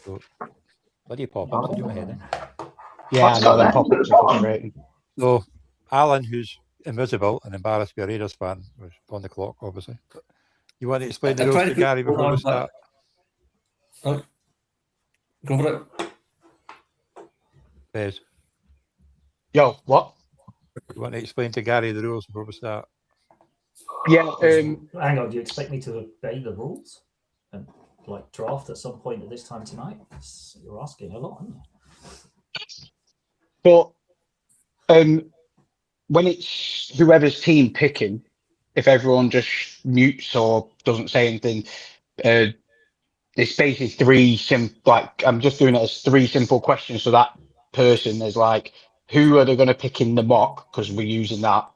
So, bloody pop-ups, do you want heading? Yeah, I know them pop-ups are frustrating. So, Alan, who's invisible and embarrassed to be a Raiders fan, was on the clock, obviously. But you want to explain the rules to Gary before we start? Go for it. Bez. Yo, what? You want to explain to Gary the rules before we start? Yeah. Hang on, do you expect me to obey the rules and like draft at some point at this time tonight? You're asking a lot, aren't you? But when it's whoever's team picking, if everyone just mutes or doesn't say anything, it's basically I'm just doing it as 3 simple questions. So that person is like, who are they going to pick in the mock? Because we're using that.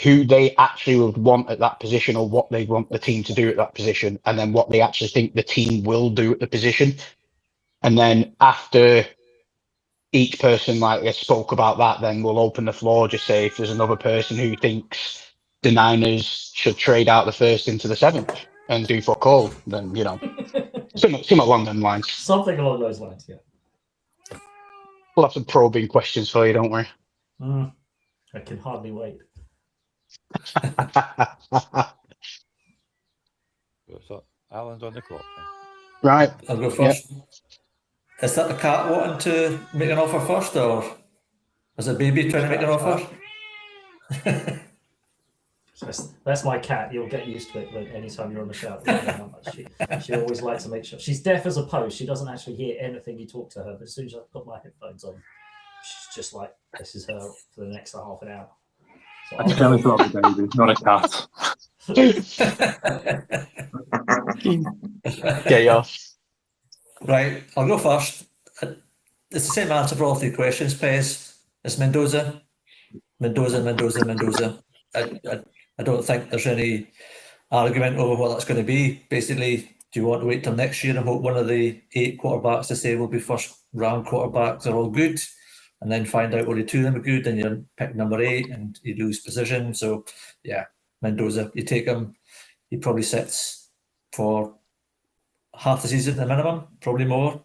Who they actually would want at that position, or what they want the team to do at that position, and then what they actually think the team will do at the position. And then after each person spoke about that, then we'll open the floor, just say if there's another person who thinks the Niners should trade out the 1st into the 7th and do fuck all, then, something along them lines. Something along those lines, yeah. We'll have some probing questions for you, don't worry. I can hardly wait. So, Alan's on the clock. Right. I'll go first. Yep. Is that the cat wanting to make an offer first, or is it baby trying to make an offer? That's my cat. You'll get used to it anytime you're on the show. She always likes to make sure. She's deaf as a post. She doesn't actually hear anything you talk to her. But as soon as I put my headphones on, she's just like, this is her for the next half an hour. So I totally thought of a baby, not a cat. Get you off. Right, I'll go first. It's the same answer for all 3 questions, Pez. It's Mendoza. I don't think there's any argument over what that's going to be. Basically, do you want to wait till next year and hope one of the 8 quarterbacks to say will be first round quarterbacks are all good, and then find out only 2 of them are good, and you pick number 8 and you lose position? So, yeah, Mendoza, you take him, he probably sits for half the season at the minimum, probably more.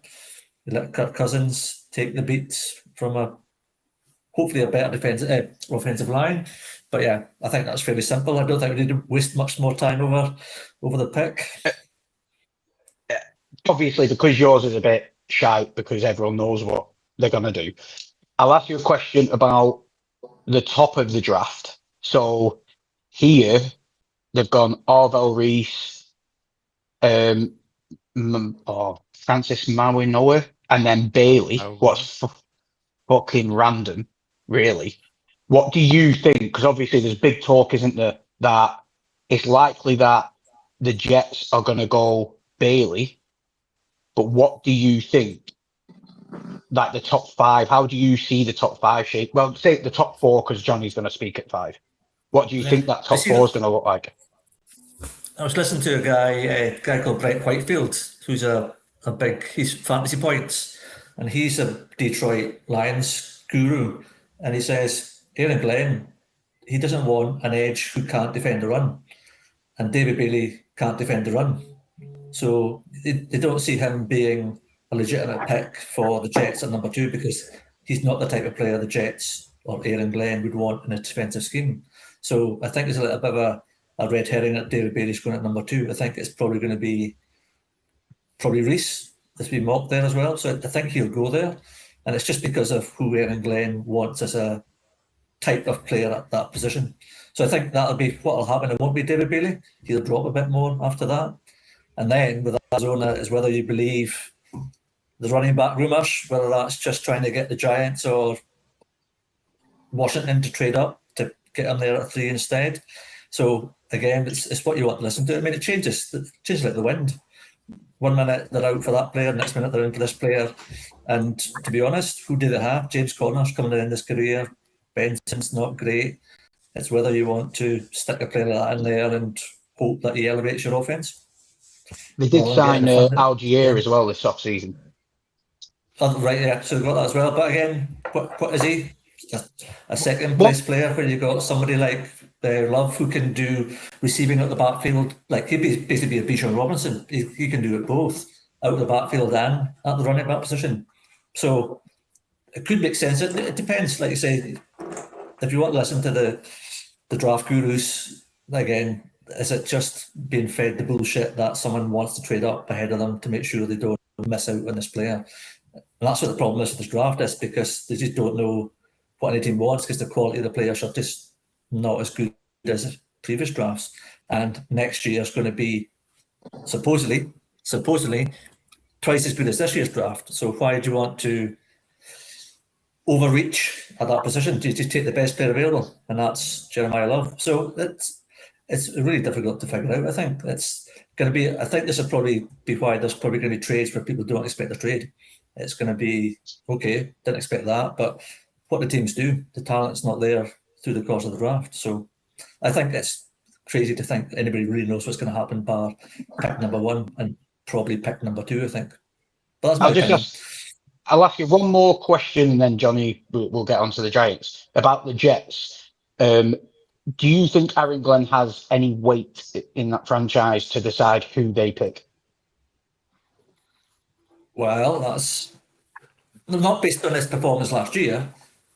You let Kirk Cousins take the beats from hopefully a better offensive line. But yeah, I think that's fairly simple. I don't think we need to waste much more time over the pick. Obviously, because yours is a bit shy, because everyone knows what they're going to do. I'll ask you a question about the top of the draft. So here, they've gone Orville Reese, Francis Mawinoa, and then Bailey. What's fucking random, really? What do you think? Because obviously there's big talk, isn't there, that it's likely that the Jets are going to go Bailey. But what do you think? Like the top 5, how do you see the top 5 shape? Well, say the top 4, because Johnny's going to speak at 5. What do you think that top 4 is going to look like? I was listening to a guy called Brett Whitefield, who's he's fantasy points, and he's a Detroit Lions guru, and he says Aaron Glenn, he doesn't want an edge who can't defend the run, and David Bailey can't defend the run, so they don't see him being a legitimate pick for the Jets at number 2, because he's not the type of player the Jets or Aaron Glenn would want in a defensive scheme. So I think there's a little bit of a red herring that David Bailey's going at number 2. I think it's probably going to be Reese that's been mocked there as well. So I think he'll go there. And it's just because of who Aaron Glenn wants as a type of player at that position. So I think that'll be what will happen. It won't be David Bailey. He'll drop a bit more after that. And then with Arizona is whether you believe the running back rumours, whether that's just trying to get the Giants or Washington to trade up to get them there at 3 instead. So again, it's what you want to listen to. I mean, it changes like the wind. 1 minute they're out for that player, next minute they're in for this player. And to be honest, who do they have? James Conner's coming in his career. Benson's not great. It's whether you want to stick a player like that in there and hope that he elevates your offense. They did sign Algier as well this off-season. Oh, right, yeah, so we've got that as well. But again, what is he? A second place player where you got somebody like Love who can do receiving at the backfield. Like he'd basically be a Bijan Robinson. He can do it both. out of the backfield and at the running back position. So it could make sense. It depends, like you say, if you want to listen to the draft gurus, again, is it just being fed the bullshit that someone wants to trade up ahead of them to make sure they don't miss out on this player? And that's what the problem is with this draft, is because they just don't know what any team wants, because the quality of the players are just not as good as previous drafts. And next year is going to be supposedly twice as good as this year's draft. So why do you want to overreach at that position? Do you just take the best player available? And that's Jeremiah Love. So it's really difficult to figure out. I think it's going to be, I think this will probably be why there's probably going to be trades where people don't expect a trade. It's going to be, okay, didn't expect that, but what the teams do, the talent's not there through the course of the draft. So I think it's crazy to think anybody really knows what's going to happen bar pick number 1 and probably pick number 2, I think. But that's my opinion. I'll ask you one more question, and then Johnny will get onto the Giants. About the Jets. Do you think Aaron Glenn has any weight in that franchise to decide who they pick? Well, that's not based on his performance last year,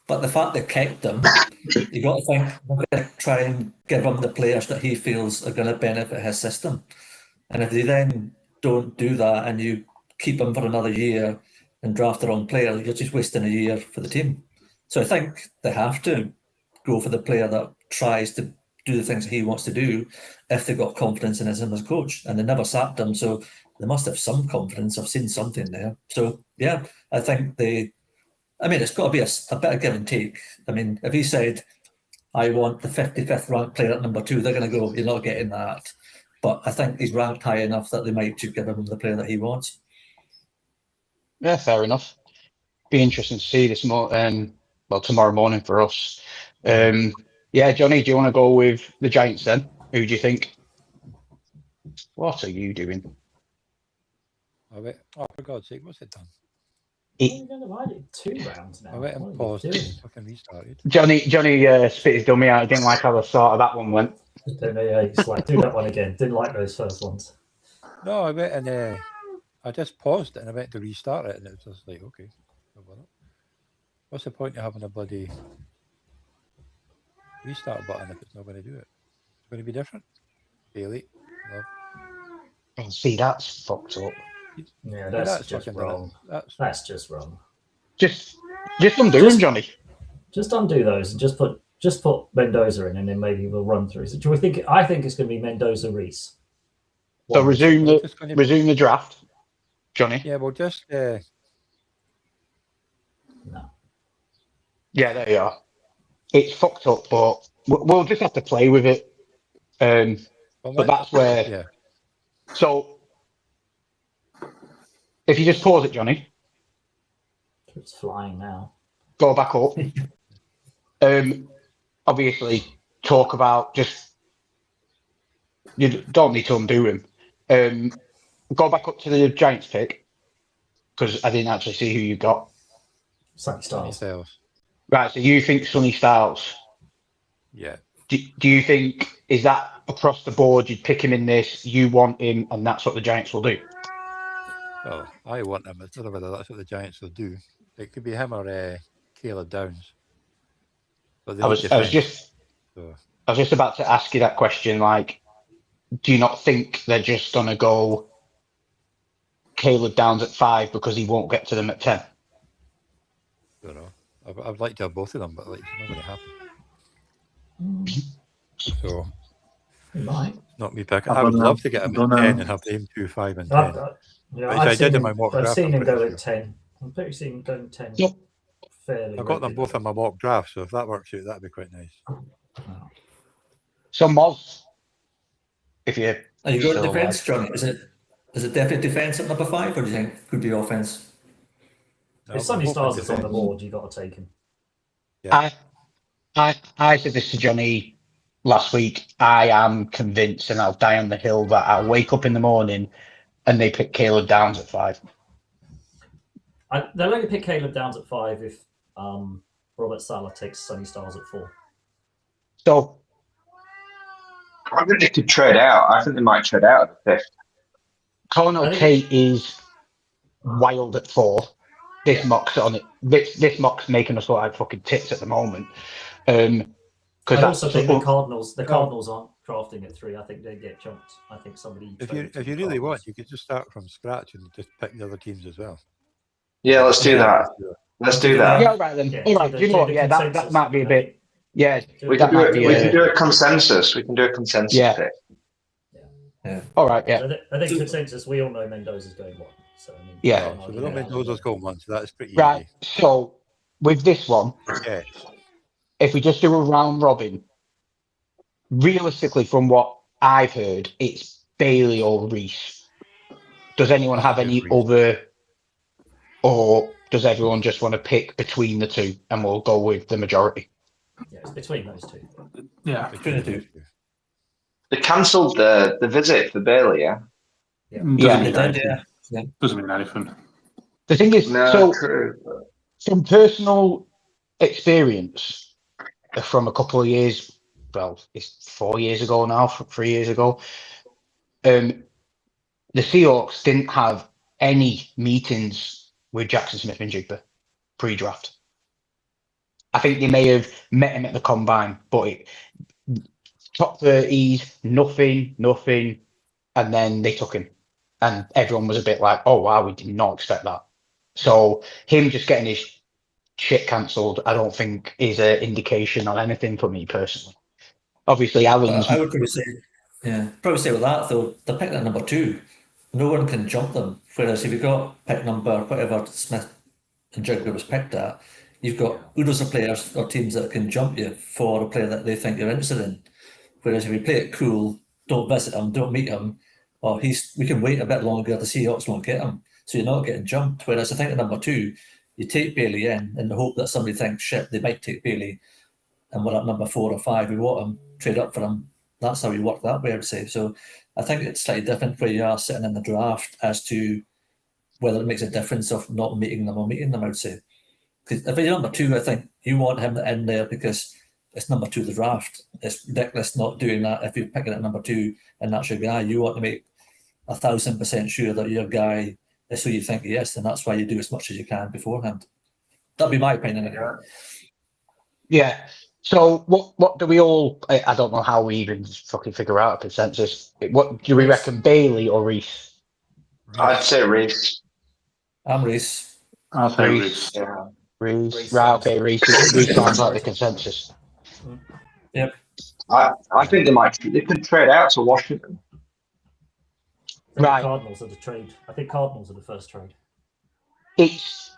but the fact they kept him, you got to think they're going to try and give him the players that he feels are going to benefit his system. And if they then don't do that and you keep him for another year and draft the wrong player, you're just wasting a year for the team. So I think they have to go for the player that tries to do the things that he wants to do if they've got confidence in him as a coach. And they never sacked him, so they must have some confidence. I've seen something there. So, yeah, I think it's got to be a bit of give and take. I mean, if he said, I want the 55th ranked player at number 2, they're going to go, you're not getting that. But I think he's ranked high enough that they might just give him the player that he wants. Yeah, fair enough. Be interesting to see this tomorrow morning for us. Yeah, Johnny, do you want to go with the Giants then? Who do you think? What are you doing? Oh, wait. Oh, for God's sake, what's it done? You're going to divide it 2 rounds now. I went and paused it. Fucking restarted. Johnny spit his dummy out. I didn't like how the start of that one went. It's like, do that one again. Didn't like those first ones. No, I went and I just paused it and I went to restart it, and it was just like, okay, no bother. What's the point of having a bloody restart button if it's not going to do it? It's going to be different. Bailey, love. Oh, see, that's fucked up. Yeah, that's just wrong. That's just wrong. Just undo him, Johnny. Just undo those and just put Mendoza in, and then maybe we'll run through. So do we think? I think it's going to be Mendoza Reese. So resume the draft, Johnny. Yeah, well, just no. Yeah, there you are. It's fucked up, but we'll just have to play with it. But that's where. Yeah. So if you just pause it, Johnny. It's flying now. Go back up. Obviously, talk about just. You don't need to undo him. Go back up to the Giants pick, because I didn't actually see who you got. Sonny Styles. Right, so you think Sonny Styles? Yeah. Do you think, is that across the board, you'd pick him in this, you want him, and that's what the Giants will do? Well, I want him. It's not whether that's what the Giants will do. It could be him or Caleb Downs. But I was just about to ask you that question. Like, do you not think they're just going to go Caleb Downs at 5 because he won't get to them at 10? I don't know. I'd like to have both of them, but like, it's not going to happen. So, He might. Not me picking. I would love to get him at 10 and have him 2, 5, and 10. I've did in my mock draft. I've seen him go at 10. I'm pretty sure him going 10 fairly. I got them both in my mock draft, so if that works out, that'd be quite nice. So Moz, if you are you going defence, Johnny? Is it definitely defence at number 5, or do you think it could be offence? If Sonny Styles is on the board, you've got to take him. Yeah. I said this to Johnny last week. I am convinced, and I'll die on the hill, that I'll wake up in the morning and they pick Caleb Downs at 5. They'll only pick Caleb Downs at 5 if Robert Saleh takes Sonny Styles at 4. So I think they could trade out. I think they might trade out at the 5th. Colin O'Kay is wild at 4. This mock's on it. This mock's making us look like fucking tits at the moment. I also think the Cardinals aren't drafting at 3. I think they get jumped. I think somebody. If you really want, you could just start from scratch and just pick the other teams as well. Yeah, let's do that. Let's do that. Yeah, all right then. All right. You know what? Yeah, that might be a bit. Yeah, we can do a consensus. We can do a consensus pick. Yeah. All right. Yeah. I think consensus. We all know Mendoza's going 1. So I mean, yeah. So we know Mendoza's going 1. So that's pretty right. easy. So with this one, if we just do a round robin, realistically, from what I've heard, it's Bailey or Reese. Does anyone have any other, or does everyone just want to pick between the two and we'll go with the majority? Yeah, it's between those two. Yeah, between the two. They cancelled the visit for Bailey, yeah? Yeah. Doesn't mean anything. The thing is, from personal experience, from a couple of years, well, it's 4 years ago now, 3 years ago, the Seahawks didn't have any meetings with Jackson Smith-Njigba pre-draft. I think they may have met him at the combine, but top 30s, nothing, and then they took him. And everyone was a bit like, oh, wow, we did not expect that. So him just getting his shit cancelled, I don't think is an indication on anything for me personally. Obviously, Allen's... I would probably say with that, though, they're picking at number 2. No one can jump them. Whereas if you've got pick number, whatever Smith and Jigba was picked at, you've got oodles of players or teams that can jump you for a player that they think you're interested in. Whereas if you play it cool, don't visit him, don't meet him, or we can wait a bit longer, the Seahawks won't get him. So you're not getting jumped. Whereas I think at number 2, you take Bailey in the hope that somebody thinks, shit, they might take Bailey, and we're at number 4 or 5, we want him, trade up for him. That's how you work that way, I would say. So I think it's slightly different where you are sitting in the draft as to whether it makes a difference of not meeting them or meeting them, I would say. Because if you're number 2, I think you want him in there because it's number 2 of the draft. It's ridiculous not doing that if you're picking at number 2 and that's your guy. You want to make 1,000% sure that your guy is who you think he is, and that's why you do as much as you can beforehand. That'd be my opinion anyway. Yeah. So what do we all? I don't know how we even fucking figure out a consensus. What do we reckon, Bailey or Reese? I'd say Reese. I'm Reese. I'll say Reese. Yeah. Reese. Right. Okay. Reese sounds like the consensus. Yep. I think they could trade out to Washington. Right. Cardinals are the trade. I think Cardinals are the first trade. It's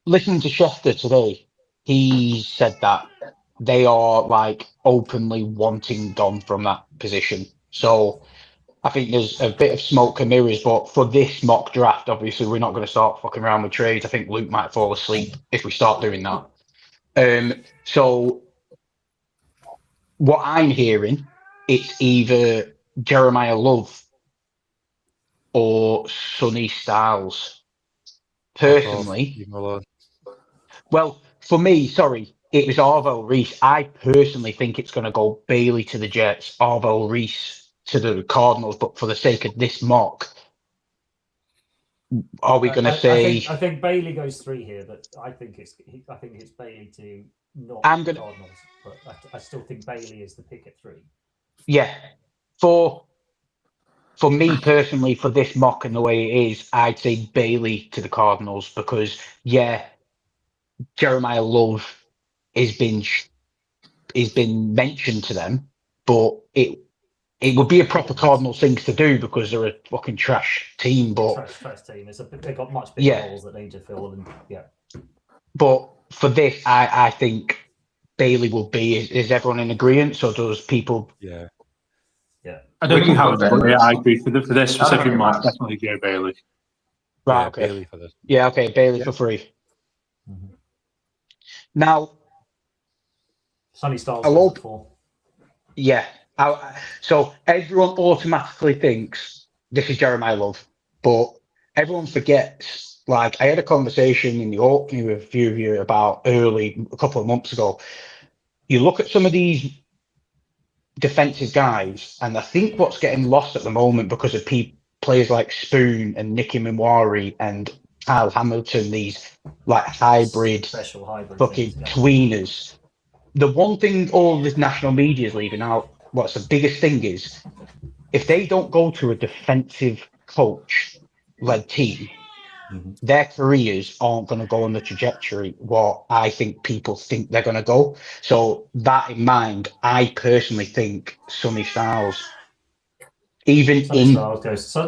listening to Schefter today. He said that they are like openly wanting Don from that position. So I think there's a bit of smoke and mirrors, but for this mock draft, obviously we're not going to start fucking around with trades. I think Luke might fall asleep if we start doing that. So what I'm hearing, it's either Jeremiah Love or Sonny Styles. Personally, well, for me, it was Arvo Reese. I personally think it's going to go Bailey to the Jets, Arvo Reese to the Cardinals. But for the sake of this mock, are we going to say? I think Bailey goes 3 here, but I think it's Bailey to not Cardinals. But I still think Bailey is the pick at 3. Yeah, for me personally, for this mock and the way it is, I'd say Bailey to the Cardinals because Jeremiah Love has been mentioned to them, but it would be a proper Cardinals thing to do because they're a fucking trash team. But trash team. They've got much bigger holes that they need to fill. And But for this, I think Bailey will be. Is everyone in agreement? So does people? Yeah. I don't think how it's put it. I agree for this specific match. Definitely go Bailey. Right. Yeah, Okay. Bailey for this. Yeah. Okay. Bailey for 3. Mm-hmm. Now, Sonny Styles hello. 4. Yeah. So everyone automatically thinks this is Jeremiah Love, but everyone forgets. Like I had a conversation in the Orkney with a few of you about a couple of months ago. You look at some of these defensive guys, and I think what's getting lost at the moment because of players like Spoon and Nicky Minwari and Kyle Hamilton, these like hybrid Special hybrid fucking things, yeah. tweeners. The one thing all this national media is leaving out, what's the biggest thing is, if they don't go to a defensive coach-led team, their careers aren't going to go on the trajectory what I think people think they're going to go. So that in mind, I personally think Sonny Styles, even Sonny in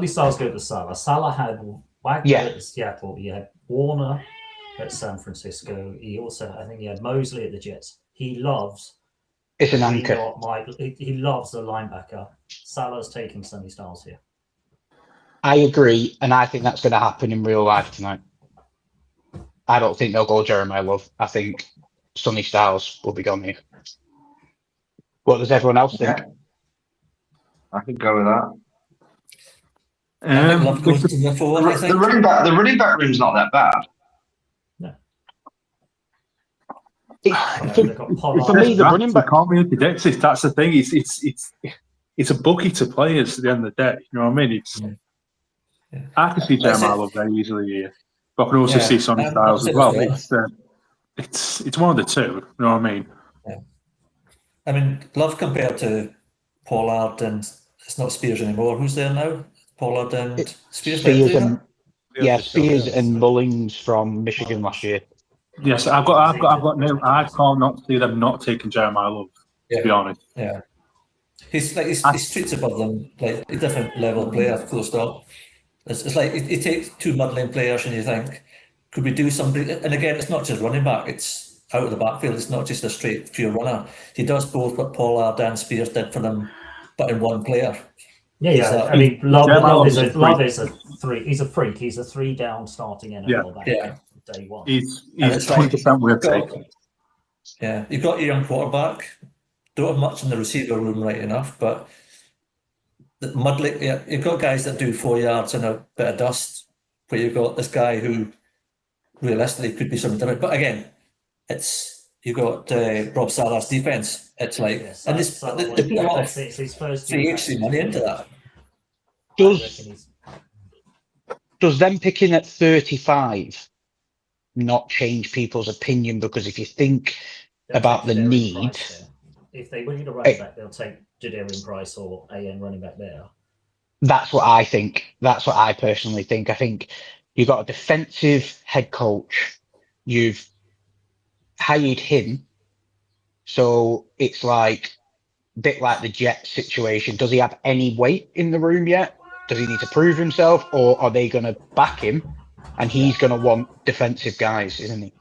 Styles go to Salah. Salah had Wagner at Seattle. He had Warner at San Francisco. He also, I think, he had Mosley at the Jets. He loves. it's an anchor. He loves the linebacker. Salah's taking Sonny Styles here. I agree, and I think that's going to happen in real life tonight. I don't think they'll go Jeremiah Love. I think Sonny Styles will be gone here. What does everyone else think? Yeah. I could go with that. I think Love goes to the forward, I think. The running back room's not that bad. No. For me, the running back can't really predict it. That's the thing. It's a bookie to players at the end of the day. You know what I mean? I can see Jeremiah Love very easily here, but I can also see Sonny Styles as well. It's one of the two. You know what I mean? Yeah. I mean, Love compared to Pollard, and it's not Spears anymore. Who's there now? Pollard and Spears. Spears and Mullings from Michigan last year. Yes, I can't not see them not taking Jeremiah Love. To be honest. Yeah. He's streets above them, like a different level of player, full stop. It's like he takes two muddling players and you think, could we do something? And again, it's not just running back, it's out of the backfield. It's not just a straight pure runner. He does both what Pollard and Spears did for them, but in one player. Yeah. I mean, Love is a three. He's a freak. He's a 3-down starting NFL back. Yeah. Day one. He's 20% worth taking. Yeah, you've got your young quarterback. Don't have much in the receiver room, right enough, but the muddling. Yeah, you've got guys that do 4 yards and a bit of dust, but you've got this guy who realistically could be something different. But again, you've got Rob Salah's defense. It's like, and they put a lot of free money into that. Does them picking at 35 not change people's opinion? Because if you think about the need, if they need a running back, they'll take Jadarian Price or AN running back there. That's what I think. That's what I personally think. I think you've got a defensive head coach. You've hired him. So it's like a bit like the Jets situation. Does he have any weight in the room yet? Does he need to prove himself, or are they going to back him? And he's going to want defensive guys, isn't he?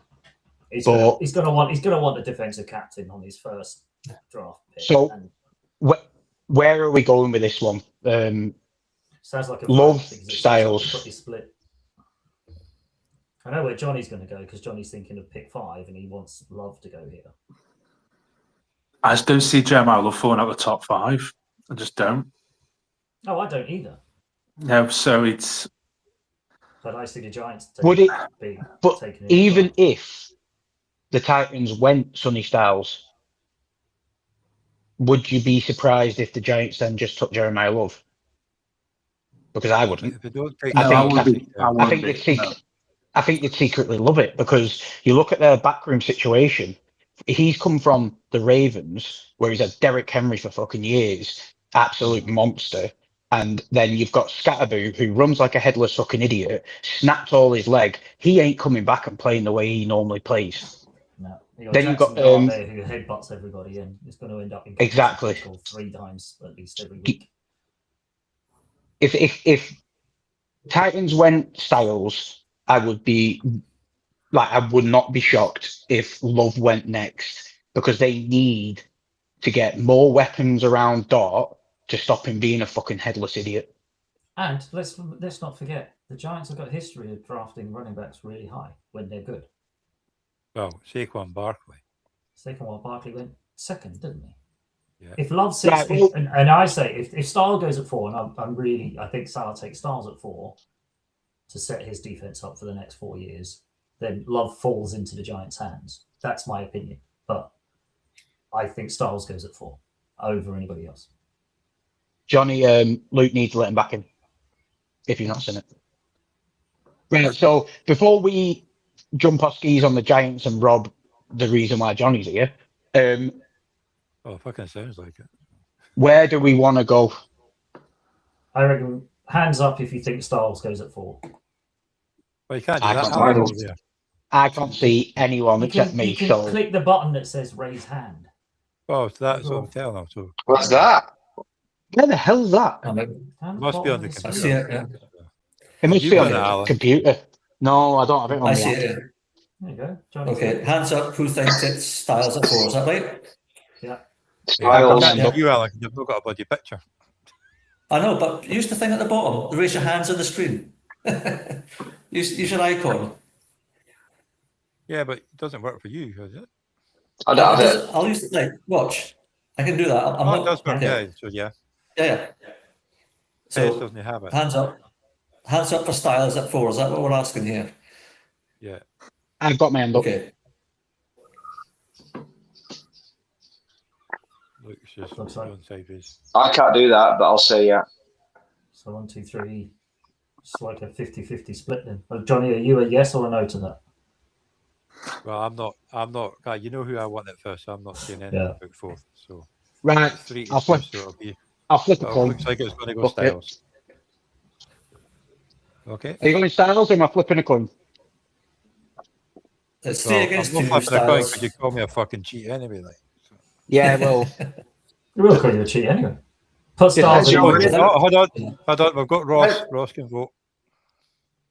He's going to want a defensive captain on his first draft pick. So, where are we going with this one? Sounds like a Love Styles. Split. I know where Johnny's going to go because Johnny's thinking of pick 5 and he wants Love to go here. I just don't see Jeremiah Love falling out the top 5. I just don't. Oh, I don't either. No, so it's. But I see the Giants. But even if the Titans went Sonny Styles, would you be surprised if the Giants then just took Jeremiah Love? Because I wouldn't. If they don't take I think they'd secretly love it, because you look at their backroom situation. He's come from the Ravens, where he's had Derrick Henry for fucking years, absolute monster. And then you've got Scatterboo, who runs like a headless fucking idiot, snaps all his leg. He ain't coming back and playing the way he normally plays. No. Then you've got there who headbutts everybody, and it's going to end up in exactly 3 times at least every week. If Titans went Styles, I would not be shocked if Love went next, because they need to get more weapons around Dart to stop him being a fucking headless idiot. And let's not forget, the Giants have got a history of drafting running backs really high when they're good. Well, Saquon Barkley went second, didn't he? Yeah. If Love sits, and I say if Styles goes at 4, and I think Salah takes Styles at 4 to set his defense up for the next 4 years, then Love falls into the Giants' hands. That's my opinion, but I think Styles goes at 4 over anybody else. Johnny, Luke needs to let him back in. if you've not seen it. Right, so before we jump off skis on the Giants and rob the reason why Johnny's here, Oh, fucking sounds like it. where do we want to go? I reckon hands up if you think Styles goes at 4. Well, you can't do I that. can't I'm do over it. there. I can't see anyone except me, You can so click the button that says raise hand. Well, that's what I'm telling them. So What's that? where the hell's that? Down the must be on bottom the of I computer. see it, yeah. It must You be on got it, the Alan. computer. No, I don't have it on I the see app. it. There you go. Johnny. Okay, hands up. Who thinks it's Styles at 4? Is that right? Yeah. Styles. Yeah. Not you, Alan, 'cause you've not got a bloody picture. I know, but use the thing at the bottom. Raise your hands on the screen. use your icon. Yeah, but it doesn't work for you, does it? I don't have it. I'll use the thing. Watch. I can do that. I'm Oh, not. it does work. Okay. Yeah, so yeah. Yeah. So So doesn't have it. hands up. Hands up for Styles at 4. Is that what we're asking here? Yeah. I've got my hand up. Okay. Luke's just Looks like- going sideways. I can't do that, but I'll say yeah. So 1, 2, 3. It's like a 50-50 split then. Well, Johnny, are you a yes or a no to that? Well, I'm not. You know who I want at first, so I'm not saying anything Yeah. about 4th. So Right, 3 to I'll 2, flip. so it'll be. I'll flip a Oh, coin. looks like it's going to go Okay. Styles. Okay. Are you going Styles or am I flipping a coin? It's 3 Well, against I'm 2. not flipping a coin Styles. because you call me a fucking cheat anyway. Like. Yeah, well, We will call you a cheat anyway. Put Yeah, Styles that's in. your- Oh, hold on. We've got Ross. Ross can vote.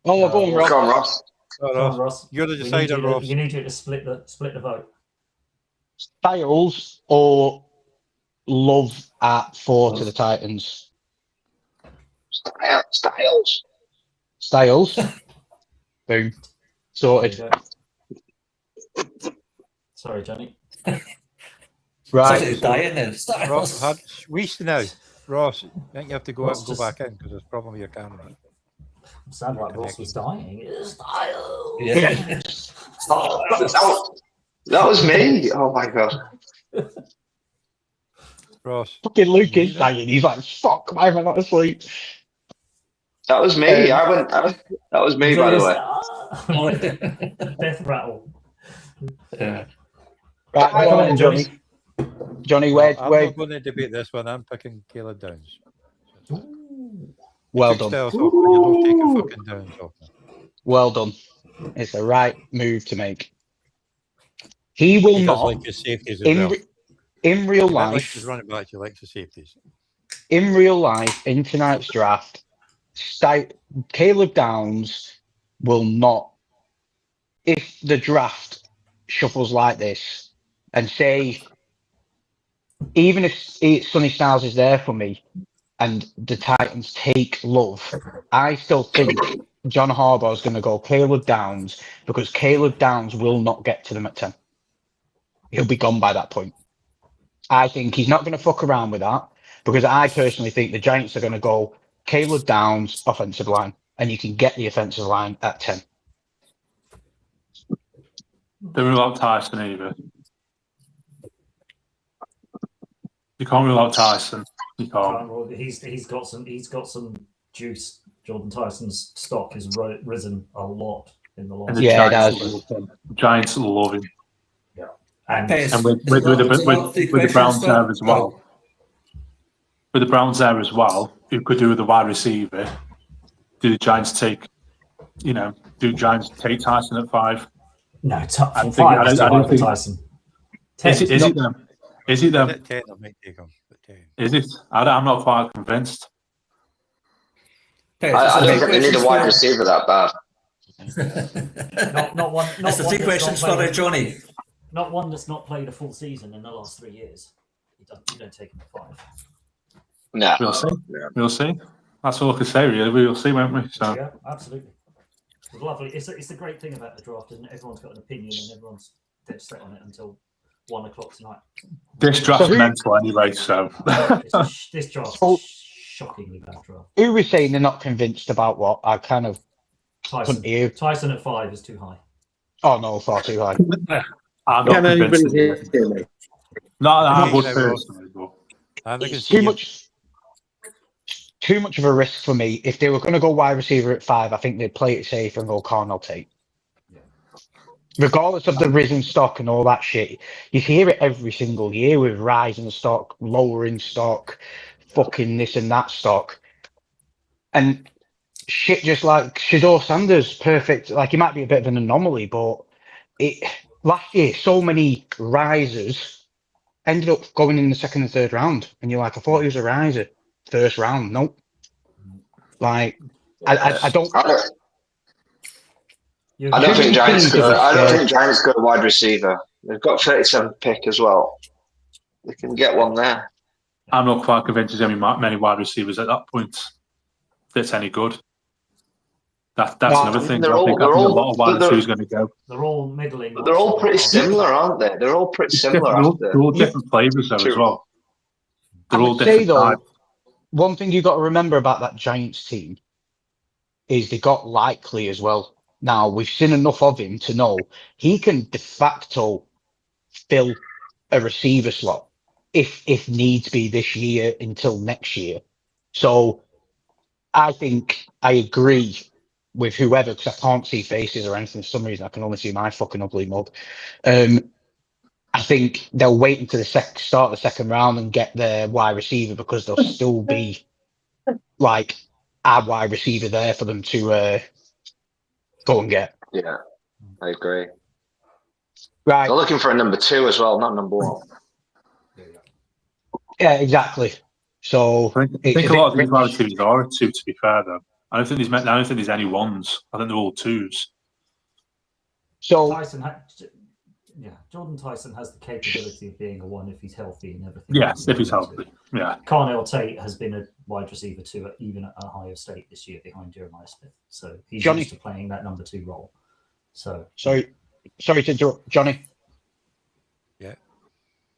oh, go on, Rob. Come on, Ross. Oh, Come on, Ross. Ross. You're the We need decider, you to- Ross. You need you to split the vote. Styles or Love at 4 to the Titans? Styles. Styles. Boom. There Sorted. you go. Sorry, Johnny. Right. Somebody's dying now. Ross, Styles. Weast now. Ross, I think you have to go out Ross and go just- back in because there's a problem with your camera. Sounded like Ross was dying. It's Styles. Yeah. Oh, that was me. Oh my god. Ross, Fucking Luke is dying. He's like, fuck, why am I not asleep? That was me. That was me, by the way. Death rattle. Yeah. Right, Come go on, on, Johnny. Johnny, where? I'm not going to debate this one. I'm picking Caleb Downs. Well Took done. Styles off, but you don't take a fucking Downs off. Well done. It's the right move to make. He will He does not, like his safeties as well. in real He likes life, his running back. He likes his safeties. in real life, in tonight's draft, Caleb Downs will not, if the draft shuffles like this, and say, even if Sonny Styles is there for me and the Titans take Love, I still think John Harbaugh is going to go Caleb Downs because Caleb Downs will not get to them at 10. He'll be gone by that point. I think he's not going to fuck around with that because I personally think the Giants are going to go Caleb Downs offensive line and you can get the offensive line at 10. They rule out Tyson either. You can't rule out Tyson. You can't. Well, he's got some juice. Jordan Tyson's stock has risen a lot in the And last. the Yeah, it Giants does. love him. Giants love him. And Yes. And with the Browns there as well. With the Browns there as well, who could do with the wide receiver? Do the Giants take, do Giants take Tyson at 5? no, I top think- 5 I is don't too high for think- Tyson. 10. Is it them? Is it them? At 10, I might take him. At 10. Is it? I'm not quite convinced. Okay, I so don't think they need a wide questions receiver that bad. Not one. Not That's the one 3 questions not for played- Johnny. Not one that's not played a full season in the last 3 years. You don't take him at 5. No. We'll see. We'll see. That's all I can say, really. We'll see, won't we? So, Yeah, absolutely. It's lovely. It's the great thing about the draft, isn't it? Everyone's got an opinion and everyone's dead set on it until 1 o'clock tonight. this draft's So who- mental anyway, so. This draft's So- a shockingly bad draft. Who was saying they're not convinced about what? I kind of Tyson. couldn't hear. Tyson at 5 is too high. Oh, no, far too high. I'm not Can anybody convinced. hear me? Not that I Okay, would so- personally, but I think It's it's too too much of a risk for me. If they were going to go wide receiver at 5, I think they'd play it safe and go Cornell Tate. Yeah. Regardless of the risen stock and all that shit, you hear it every single year with rising stock, lowering stock, fucking this and that stock. And shit, just like Shador Sanders, perfect. Like, he might be a bit of an anomaly, but last year, so many risers ended up going in the second and third round. And you're like, I thought he was a riser. First round, nope. Like, I don't. I don't think Giants go to wide receiver. They've got 37th pick as well. They can get one there. I'm not quite convinced there's many wide receivers at that point that's any good. That's another thing. I think a lot of wide receivers going to go. They're all middling. But they're all pretty similar, aren't they? They're all pretty similar. They're all different flavours, though, as well. They're all different types. One thing you've got to remember about that Giants team is they got Likely as well. Now, we've seen enough of him to know he can de facto fill a receiver slot if needs be this year until next year. So I think I agree with whoever, because I can't see faces or anything for some reason. I can only see my fucking ugly mug. I think they'll wait until the start of the second round and get their wide receiver, because there'll still be like a wide receiver there for them to go and get. Yeah, I agree. Right. They're looking for a number 2 as well, not number 1. Yeah, exactly. So I think a lot of these wide receivers are a 2, to be fair, though. I don't think there's any 1s. I think they're all 2s. So Jordan Tyson has the capability of being a 1 if he's healthy and everything. Yes, if he's healthy. Yeah. Carnell Tate has been a wide receiver 2 even at Ohio State this year behind Jeremiah Smith. So he's used to playing that number 2 role. So sorry to Johnny. Yeah.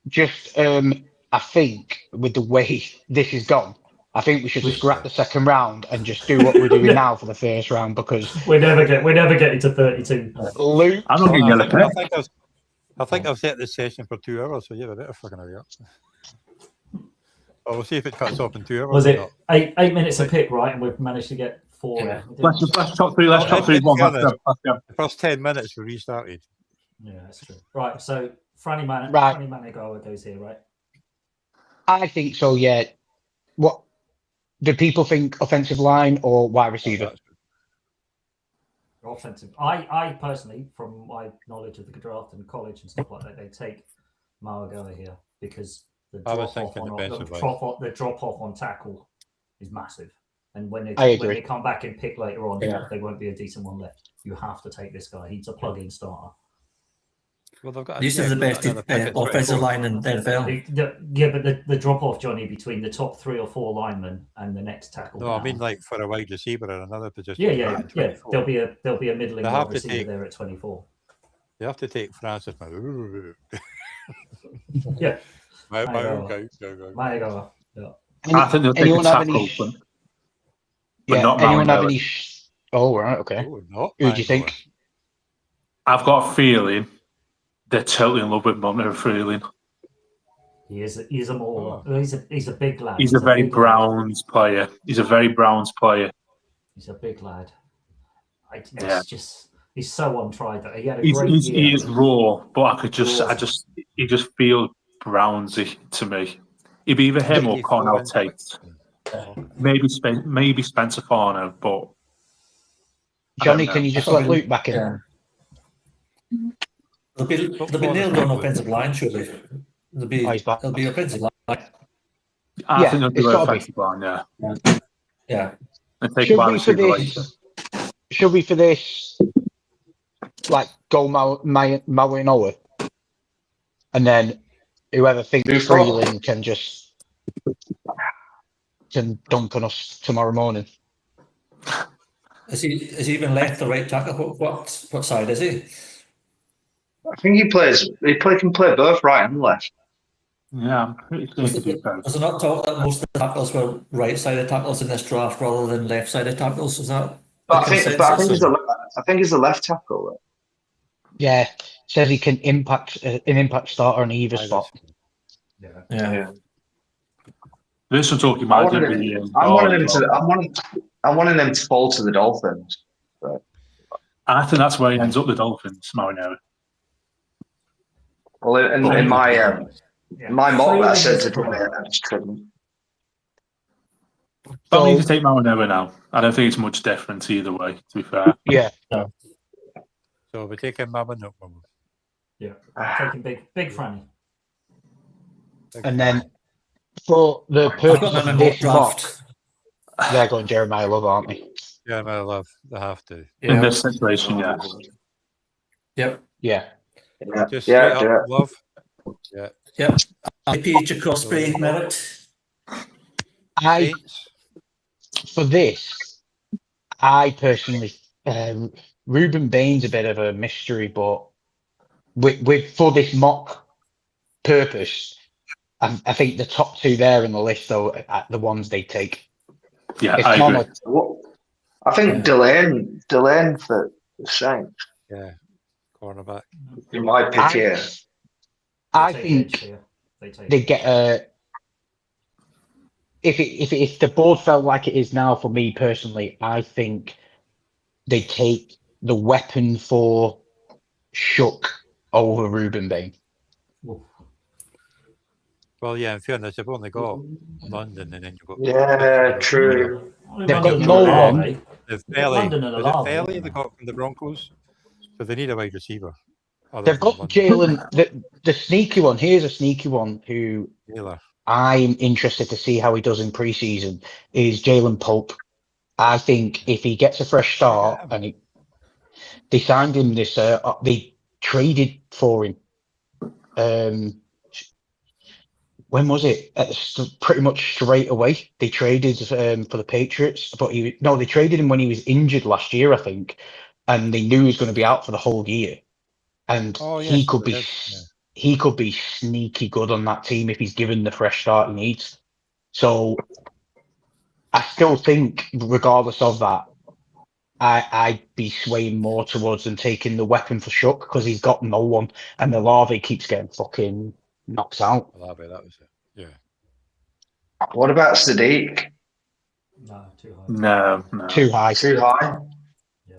Just I think with the way this is gone, I think we should scrap the second round and just do what we're doing now for the first round, because we never get into 32. Luke, I'm not getting yellow. I think I've set this session for 2 hours, so yeah, I better fucking hurry up. Well, we'll see if it cuts off in 2 hours. Was it 8 minutes a pick, right? And we've managed to get 4. Yeah. Let's top 3. Let's top 3. The first 10 minutes we restarted. Yeah, that's true. Right, so Franny Managoa goes here, right? I think so. Yeah. What do people think? Offensive line or wide receiver? Offensive. I personally, from my knowledge of the draft and college and stuff like that, they take Managoa here because the drop off on tackle is massive. And when they come back and pick later on, they won't be a decent one left. You have to take this guy. He's a plug-in starter. Well, they've got This is the best offensive line in the NFL. Yeah, but the drop-off, Johnny, between the top 3 or 4 linemen and the next tackle. No, I mean like for a wide receiver in another position. Yeah. There'll be a middling wide receiver there at 24. They have to take Francis. Yeah. My own guy. Managoa. I think they'll take a tackle, but not Managoa. Oh, right, okay. Who do you think? I've got a feeling they're totally in love with Montner Freeling. He's a more. He's a big lad. He's a very Browns player. He's a very Browns player. He's a big lad. He's so untried that he had a great year. He is raw, but he just feels Brownsy to me. It'd be either him or Cornell Tate. Maybe Spencer Farno, but Johnny, can you just let Luke back in? Yeah. They'll be nailed on offensive line, surely. They'll be offensive line. I think they'll do offensive line, yeah. And take should we for this like go Mawinoa, and then whoever thinks Freeling can dunk on us tomorrow morning? Is he even left or right tackle? What side is he? I think he can play both right and left. Yeah, I'm pretty sure he can both. Was it not talk that most of the tackles were right-sided tackles in this draft rather than left-sided tackles? Was that? I think he's the left tackle. Though. Yeah, says he can impact starter on either spot. Yeah. This one talking I about wanted it being. them, I'm wanting them to fall to the Dolphins. But I think that's where he ends up. The Dolphins, Marinelli. well, in my mock that I said to Tommy, I just couldn't. But we need to take Marinelli now. I don't think it's much difference either way. To be fair. Yeah. So we're taking Mama no Mama. Yeah. I'm taking big Franny. And then for the purpose of this mock, they're going Jeremiah Love, aren't they? Jeremiah Love, they have to. In this situation, yes. Yep. Yeah. Just straight up Love. Yeah. Yep. IP Jacoby merit. For this, I personally, Ruben Bain's a bit of a mystery, but with for this mock purpose, I think the top two there in the list are the ones they take. Yeah, I agree. I think Delane for the Saints. Yeah, cornerback. You might pick here. I think they get a. If the board felt like it is now for me personally, I think they take the weapon for Shook over Ruben Bain. Well, yeah, in fairness, they've only got London and then you've got... Yeah, true. They've got no one. They've Fairley they got from the Broncos, so they need a wide receiver. They've got Jalen, the sneaky one. Here's a sneaky one who I'm interested to see how he does in preseason, is Jalen Pope. I think if he gets a fresh start, and they signed him this, they traded for him. When was it? Pretty much straight away. They traded for the Patriots, but they traded him when he was injured last year, I think, and they knew he was going to be out for the whole year. And he could be sneaky good on that team if he's given the fresh start he needs. So I still think, regardless of that, I'd be swaying more towards them taking the weapon for Shook because he's got no one, and the Larvae keeps getting fucking knocked out. Larvae, that was it. Yeah. What about Sadiq? No, too high. No. Too high. Too high?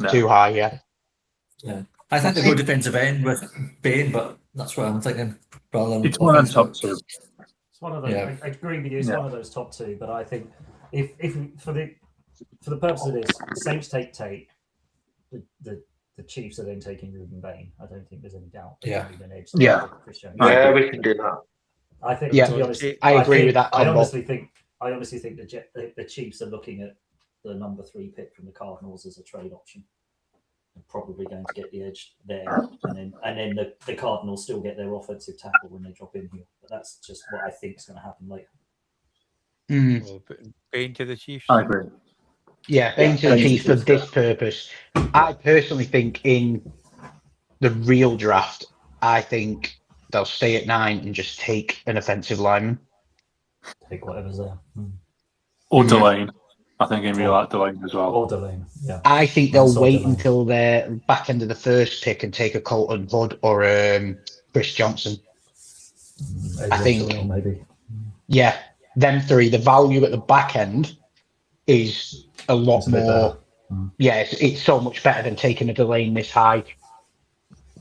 Yeah. Too high, yeah. Yeah. I think they go defensive end with Bain, but that's what I'm thinking. It's one of the top two. It's one of those. I agree with you. It's one of those top two. But I think if for the purpose of this, Saints take Tate, the Chiefs are then taking Ruben Bain. I don't think there's any doubt. Yeah. We can do that. I think. Yeah, to be honest, I agree with that. I honestly think the Chiefs are looking at the number 3 pick from the Cardinals as a trade option. They're probably going to get the edge there, and then the Cardinals still get their offensive tackle when they drop in here. But that's just what I think is going to happen later. Well, Bain to the Chiefs. I agree. Yeah, Bain to the Chiefs for this purpose. I personally think in the real draft, I think they'll stay at 9 and just take an offensive lineman. Take whatever's there. Or Delane. I think in real life Delane as well. Or Delane, yeah. I think they'll wait until they're back end of the first pick and take a Colton Hood or Chris Johnson. I think maybe. Yeah, them 3. The value at the back end is a lot more. Yeah, it's so much better than taking a Delane this high.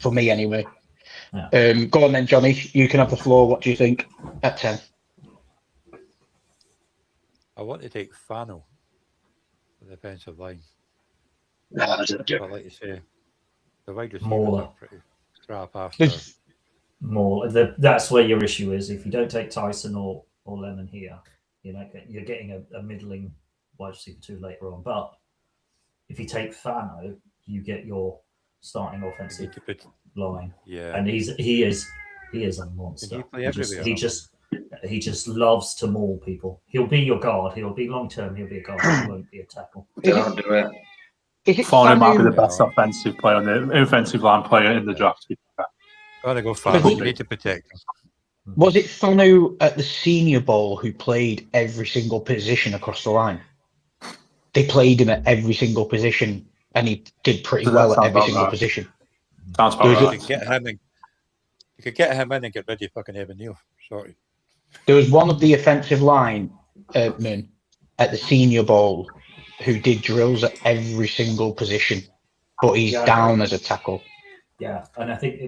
For me, anyway. Yeah. Go on then, Johnny. You can have the floor. What do you think at 10? I want to take Fano. The defensive line. I like you say, the wide receivers are pretty crap after. That's where your issue is. If you don't take Tyson or Lemon here, you're getting a middling wide receiver 2 later on. But if you take Fano, you get your starting offensive line. Yeah, and he is a monster. He just loves to maul people. He'll be your guard. He'll be long term. He'll be a guard. He won't be a tackle. Don't do it. Fano might be the best offensive player on the offensive line player in the draft. Gotta go Fano. You need to protect him. Was it Fano at the Senior Bowl who played every single position across the line? They played him at every single position, and he did pretty well at every single position. Sounds about right. You could get him in and get rid of fucking Evan Neal. Sorry. There was one of the offensive line man at the Senior Bowl who did drills at every single position, but he's Yeah, down as a tackle. Yeah, and I think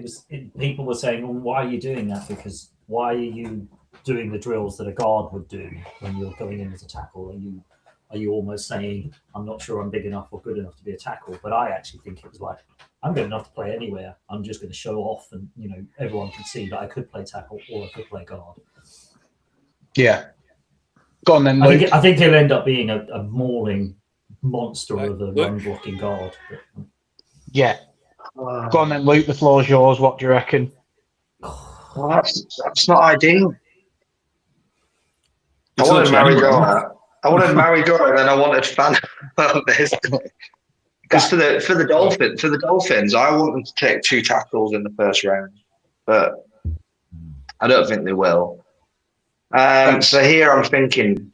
people were saying, well, why are you doing that? Because why are you doing the drills that a guard would do when you're going in as a tackle? Are you almost saying, I'm not sure I'm big enough or good enough to be a tackle? But I actually think it was like, I'm good enough to play anywhere. I'm just going to show off, and everyone can see that I could play tackle or I could play guard. Yeah. Go on then, I Luke. think he'll end up being a mauling monster of a run blocking guard. Yeah. Go on then, Luke. The floor's yours. What do you reckon? Well, that's not ideal. It's I wanted literally anyone. Marigora. I wanted Marigora, and then I wanted Fan. Because for the Dolphins, I want them to take 2 tackles in the first round, but I don't think they will. So here I'm thinking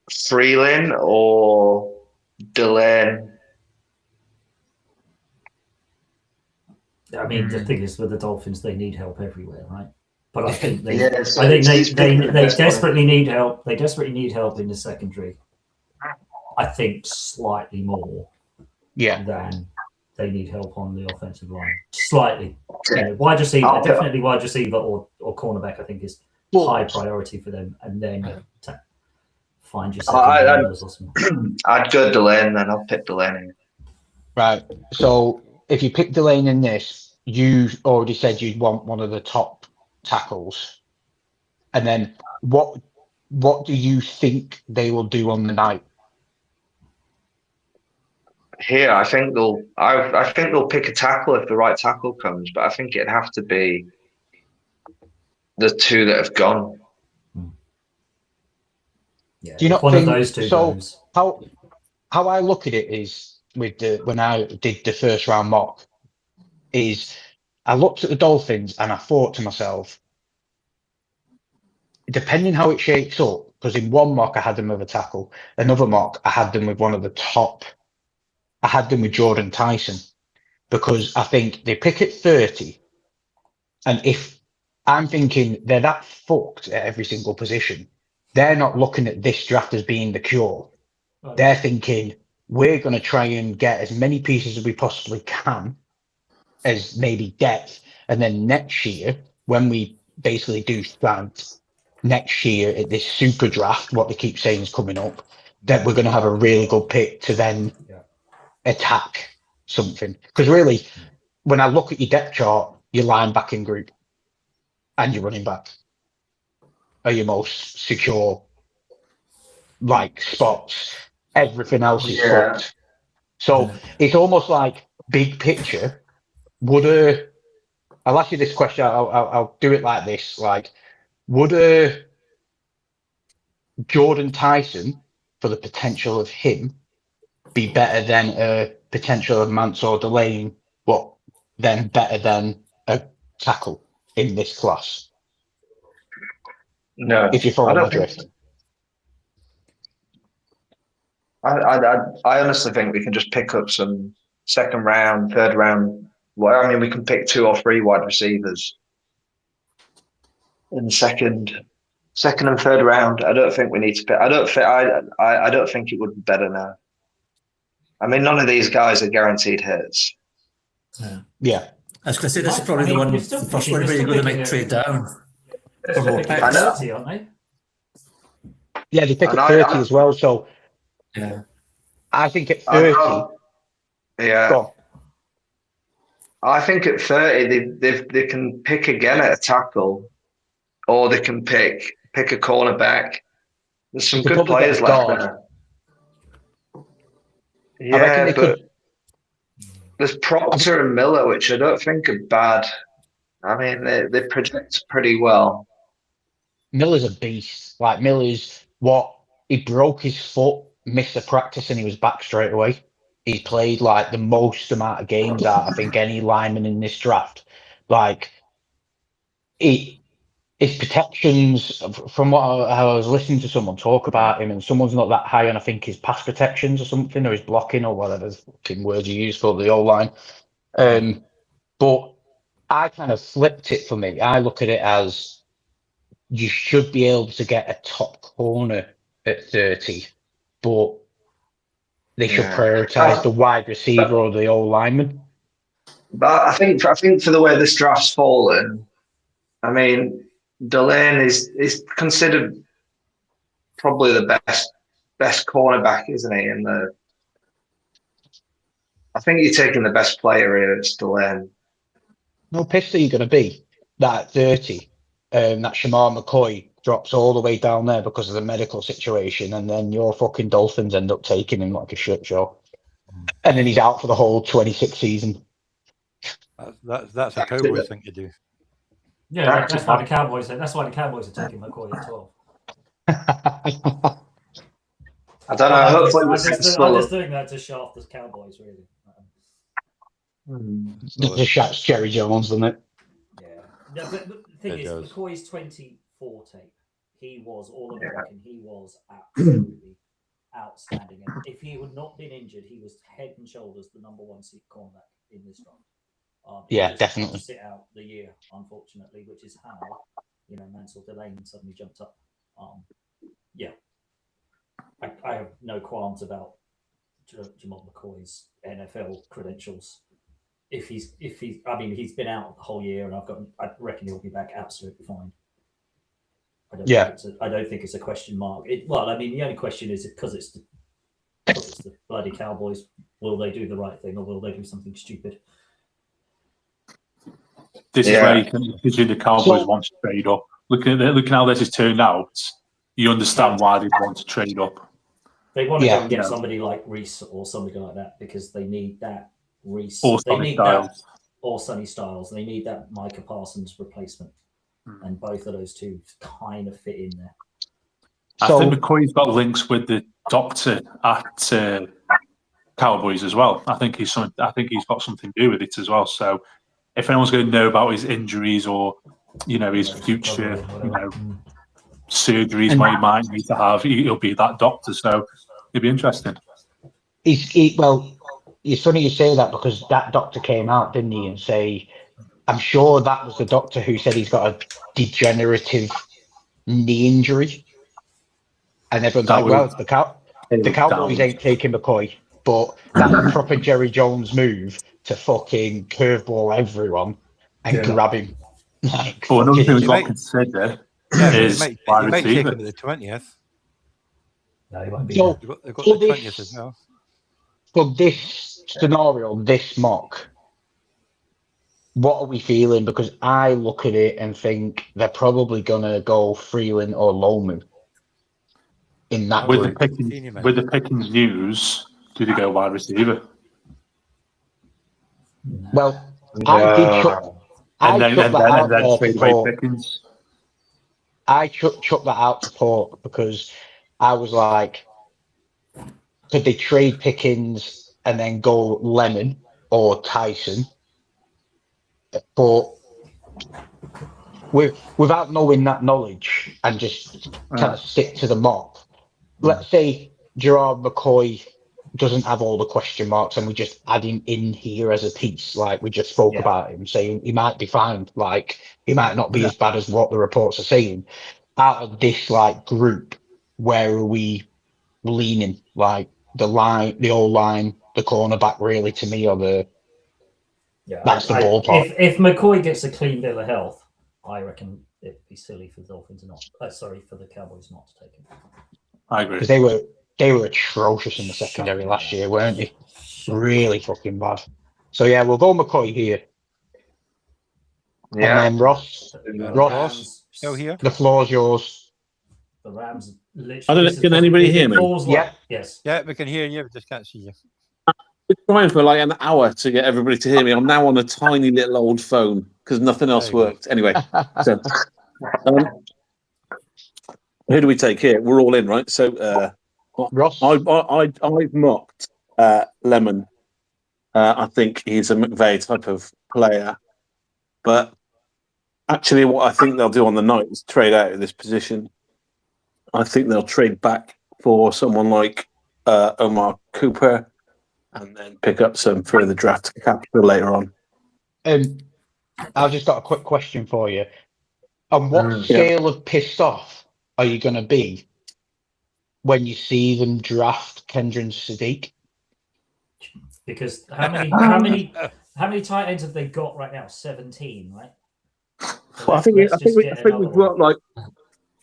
Freeland or Delane. I mean, the thing is, with the Dolphins, they need help everywhere, right? But I think they desperately need help. They desperately need help in the secondary. I think slightly more than they need help on the offensive line. Slightly. Wide receiver, definitely wide receiver or cornerback, I think is high priority for them. And then find your secondary or something. I'd go Delane, then I'll pick Delane. Right. So if you pick Delane in this, you already said you'd want one of the top tackles. And then what do you think they will do on the night? Here, I think they'll pick a tackle if the right tackle comes, but I think it'd have to be the 2 that have gone. Yeah, do you not one think of those 2 so? goes. How I look at it is when I did the first round mock, is I looked at the Dolphins and I thought to myself, depending how it shapes up, because in one mock I had them with a tackle, another mock I had them with one of the top. I had them with Jordan Tyson, because I think they pick at 30, and if I'm thinking they're that fucked at every single position, they're not looking at this draft as being the cure. Right. They're thinking we're going to try and get as many pieces as we possibly can, as maybe depth, and then next year when we basically do strength next year at this super draft, what they keep saying is coming up, that we're going to have a really good pick to then attack something. Because really, when I look at your depth chart, your linebacking group and your running back are your most secure spots. Everything else is fucked. So it's almost like big picture. I'll ask you this question. I'll do it like this. Like, would Jordan Tyson, for the potential of him, be better than a potential of Mansour Delane, but then better than a tackle in this class? No, if you follow my drift. I honestly think we can just pick up some second round, third round. Well, I mean, we can pick 2 or 3 wide receivers in second and third round. I don't think we need to pick. I don't think it would be better now. I mean, none of these guys are guaranteed hits. Yeah. I was going to say, this is probably the first one where you're going to make trade down. For more picks. 30, aren't they? Yeah, they pick at 30 as well. So I think at 30. I think at 30 they can pick again at a tackle, or they can pick a cornerback. There's some good players left there. Yeah, but there's Proctor and Miller, which I don't think are bad. I mean, they project pretty well. Miller's a beast. Like, Miller's he broke his foot, missed a practice, and he was back straight away. He's played like the most amount of games out, I think, any lineman in this draft. Like, his protections, from what I was listening to someone talk about him, and someone's not that high on, I think, his pass protections or something, or his blocking, or whatever fucking words you use for the O-line. But I kind of flipped it for me. I look at it as you should be able to get a top corner at 30, but they should prioritise the wide receiver or the old lineman. But I think for the way this draft's fallen, I mean, Delane is considered probably the best cornerback, isn't he? I think you're taking the best player here. It's Delane. No pissed are you going to be that at 30, that Shamar McCoy drops all the way down there because of the medical situation, and then your fucking Dolphins end up taking him like a shit show, and then he's out for the whole 26 season. That's a Cowboys thing to do. Yeah, that's why the Cowboys. That's why the Cowboys are taking McCoy at 12. I don't know. Hopefully, I'm just doing that to shaft the Cowboys, really. The shot's Jerry Jones, doesn't it? Yeah. But the thing is, McCoy's 24 tape. He was all American. He was absolutely outstanding. And if he had not been injured, he was head and shoulders the number 1 seed cornerback in this draft. Yeah, definitely. Sit out the year, unfortunately, which is how Mansell Delane suddenly jumped up. Yeah, I have no qualms about Jamal McCoy's NFL credentials. If he's he's been out the whole year, and I reckon he'll be back absolutely fine. I don't think it's a question mark. The only question is because it's the bloody Cowboys. Will they do the right thing, or will they do something stupid? This is where you can see the Cowboys want to trade up. Looking how this has turned out, you understand why they want to trade up. They want to go and get somebody like Reese or somebody like that because they need that Reese. Or Sonny Styles. They need that Micah Parsons replacement. And both of those two kind of fit in there. I think McCoy's got links with the doctor at Cowboys as well. I think he's got something to do with it as well. So if anyone's going to know about his injuries or his future surgeries where he might need to have, he'll be that doctor. So it'll be interesting. It's funny you say that because that doctor came out, didn't he, and say, I'm sure that was the doctor who said he's got a degenerative knee injury. And everyone's the Cowboys ain't taking McCoy, but that's a proper Jerry Jones move to fucking curveball everyone and grab him. Another thing we've got to consider is he might take him at the 20th. No, he won't be. So, they've got the 20th as well. For this scenario, this mock, what are we feeling? Because I look at it and think they're probably going to go Freeland or Loman in that with group. The Pickens news, do they go wide receiver? Well, I did chuck that out to Port because I was like, could they trade Pickens and then go Lemon or Tyson? But without knowing that knowledge and just kind of stick to the mock, let's say Gerard McCoy doesn't have all the question marks and we just add him in here as a piece, like we just spoke about him, saying he might be fine, like he might not be as bad as what the reports are saying. Out of this group, where are we leaning? Like the old line, the cornerback, really, to me, or that's the ballpark. If McCoy gets a clean bill of health, I reckon it'd be silly for the Dolphins for the Cowboys not to take him. I agree. Because they were atrocious in the secondary last year, weren't they? Really fucking bad. So we'll go McCoy here. Yeah. And then Ross, still here. The floor's yours. The Rams literally. I don't know, can anybody hear me? Yes. Yeah, we can hear you. We just can't see you. I've been trying for like an hour to get everybody to hear me. I'm now on a tiny little old phone because nothing else worked. Anyway, so who do we take here? We're all in, right? So Ross, I've mocked Lemon. I think he's a McVay type of player, but actually, what I think they'll do on the night is trade out of this position. I think they'll trade back for someone like Omar Cooper and then pick up some further draft capital later on. I've just got a quick question for you. And what scale of pissed off are you going to be when you see them draft Kendra Sadiq? Because how many tight ends have they got right now? 17, right? So Well, I think we've got like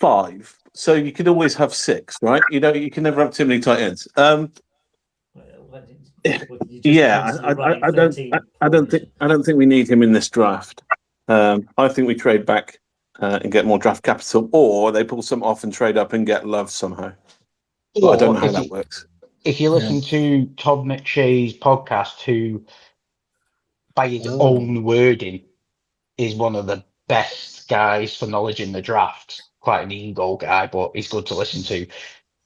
5, so you could always have 6, right? You can never have too many tight ends. Yeah, I don't think we need him in this draft. I think we trade back and get more draft capital, or they pull some off and trade up and get Love somehow. But I don't know how that works. If you listen to Todd McShay's podcast, who, by his own wording, is one of the best guys for knowledge in the draft. Quite an ego guy, but he's good to listen to.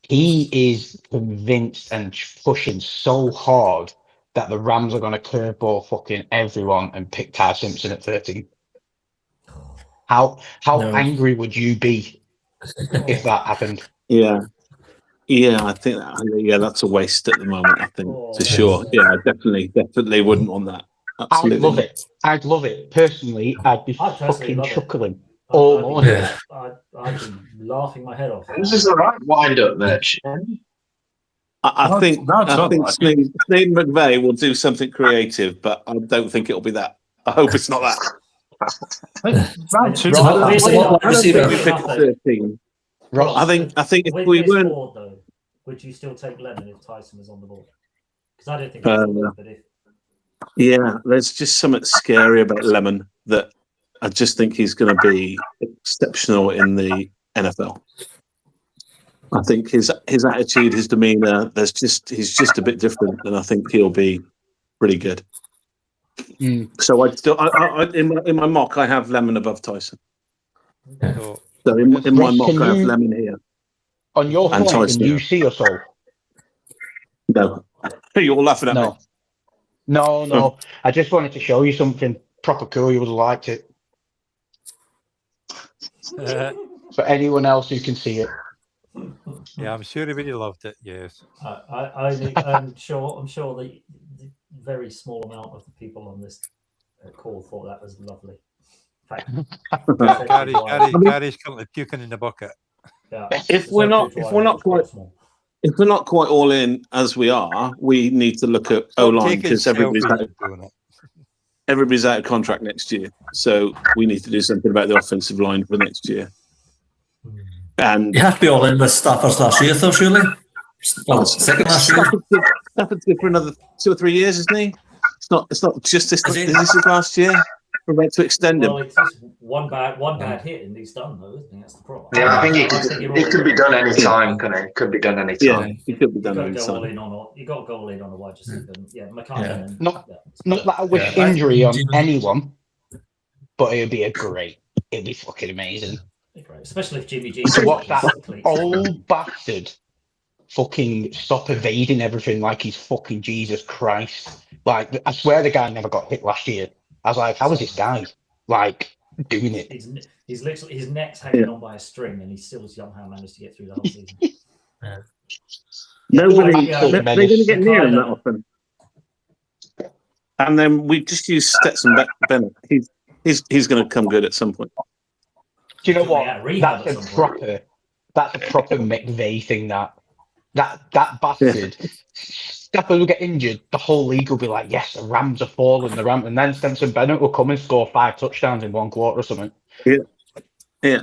He is convinced and pushing so hard that the Rams are going to curveball fucking everyone and pick Ty Simpson at 13. How angry would you be if that happened? Yeah, I think that's a waste at the moment. I think for sure. Yeah, I definitely wouldn't want that. Absolutely. I'd love it. Personally, I'd be fucking chuckling all morning. I'd be laughing my head off. This is the right wind-up, Mitch. I think Steve McVay will do something creative, but I don't think it'll be that. I hope it's not that. Round 2. I think if we weren't, board, though, would you still take Lemon if Tyson was on the board? Because I don't think. But if yeah, there's just something scary about Lemon that I just think he's going to be exceptional in the NFL. I think his attitude, his demeanor, he's just a bit different, and I think he'll be pretty good. So in my mock, I have Lemon above Tyson. So in my mock, I have Lemon here. On your point, can you see us all? No, you're all laughing at me. No. I just wanted to show you something proper cool. You would have liked it. For anyone else who can see it. Yeah, I'm sure everybody loved it. Yes. I'm sure the very small amount of the people on this call thought that was lovely. Gary's currently puking in the bucket. Yeah. If we're not quite all in as we are, we need to look at O-line because everybody's out of contract next year. So we need to do something about the offensive line for next year. And you have to be all in with Stafford's last year, though, surely. Well, second last year. Stafford's good for another 2 or 3 years, isn't he? It's not just this. This is last year. We're about to extend him. It's just one bad hit and he's done, though, isn't he? That's the problem. Yeah, I think it could be done any time, can it? Could be done any time. Yeah, it could be done any time. You got to go all in on a wide receiver. McCann. Not that I wish injury on anyone, but it'd be it'd be fucking amazing. Especially if Jimmy G. To watch that old bastard fucking stop evading everything like he's fucking Jesus Christ. Like, I swear the guy never got hit last year. I was like, how is this guy like doing it? He's literally his neck's hanging on by a string, and he still somehow managed to get through the whole season. They didn't get near him that often. And then we just use Stetson Bennett. He's going to come good at some point. Do you know what? That's a proper McVay thing. That bastard. Stafford will get injured. The whole league will be like, "Yes, the Rams are falling." And then Stetson Bennett will come and score 5 touchdowns in 1 quarter or something. Yeah.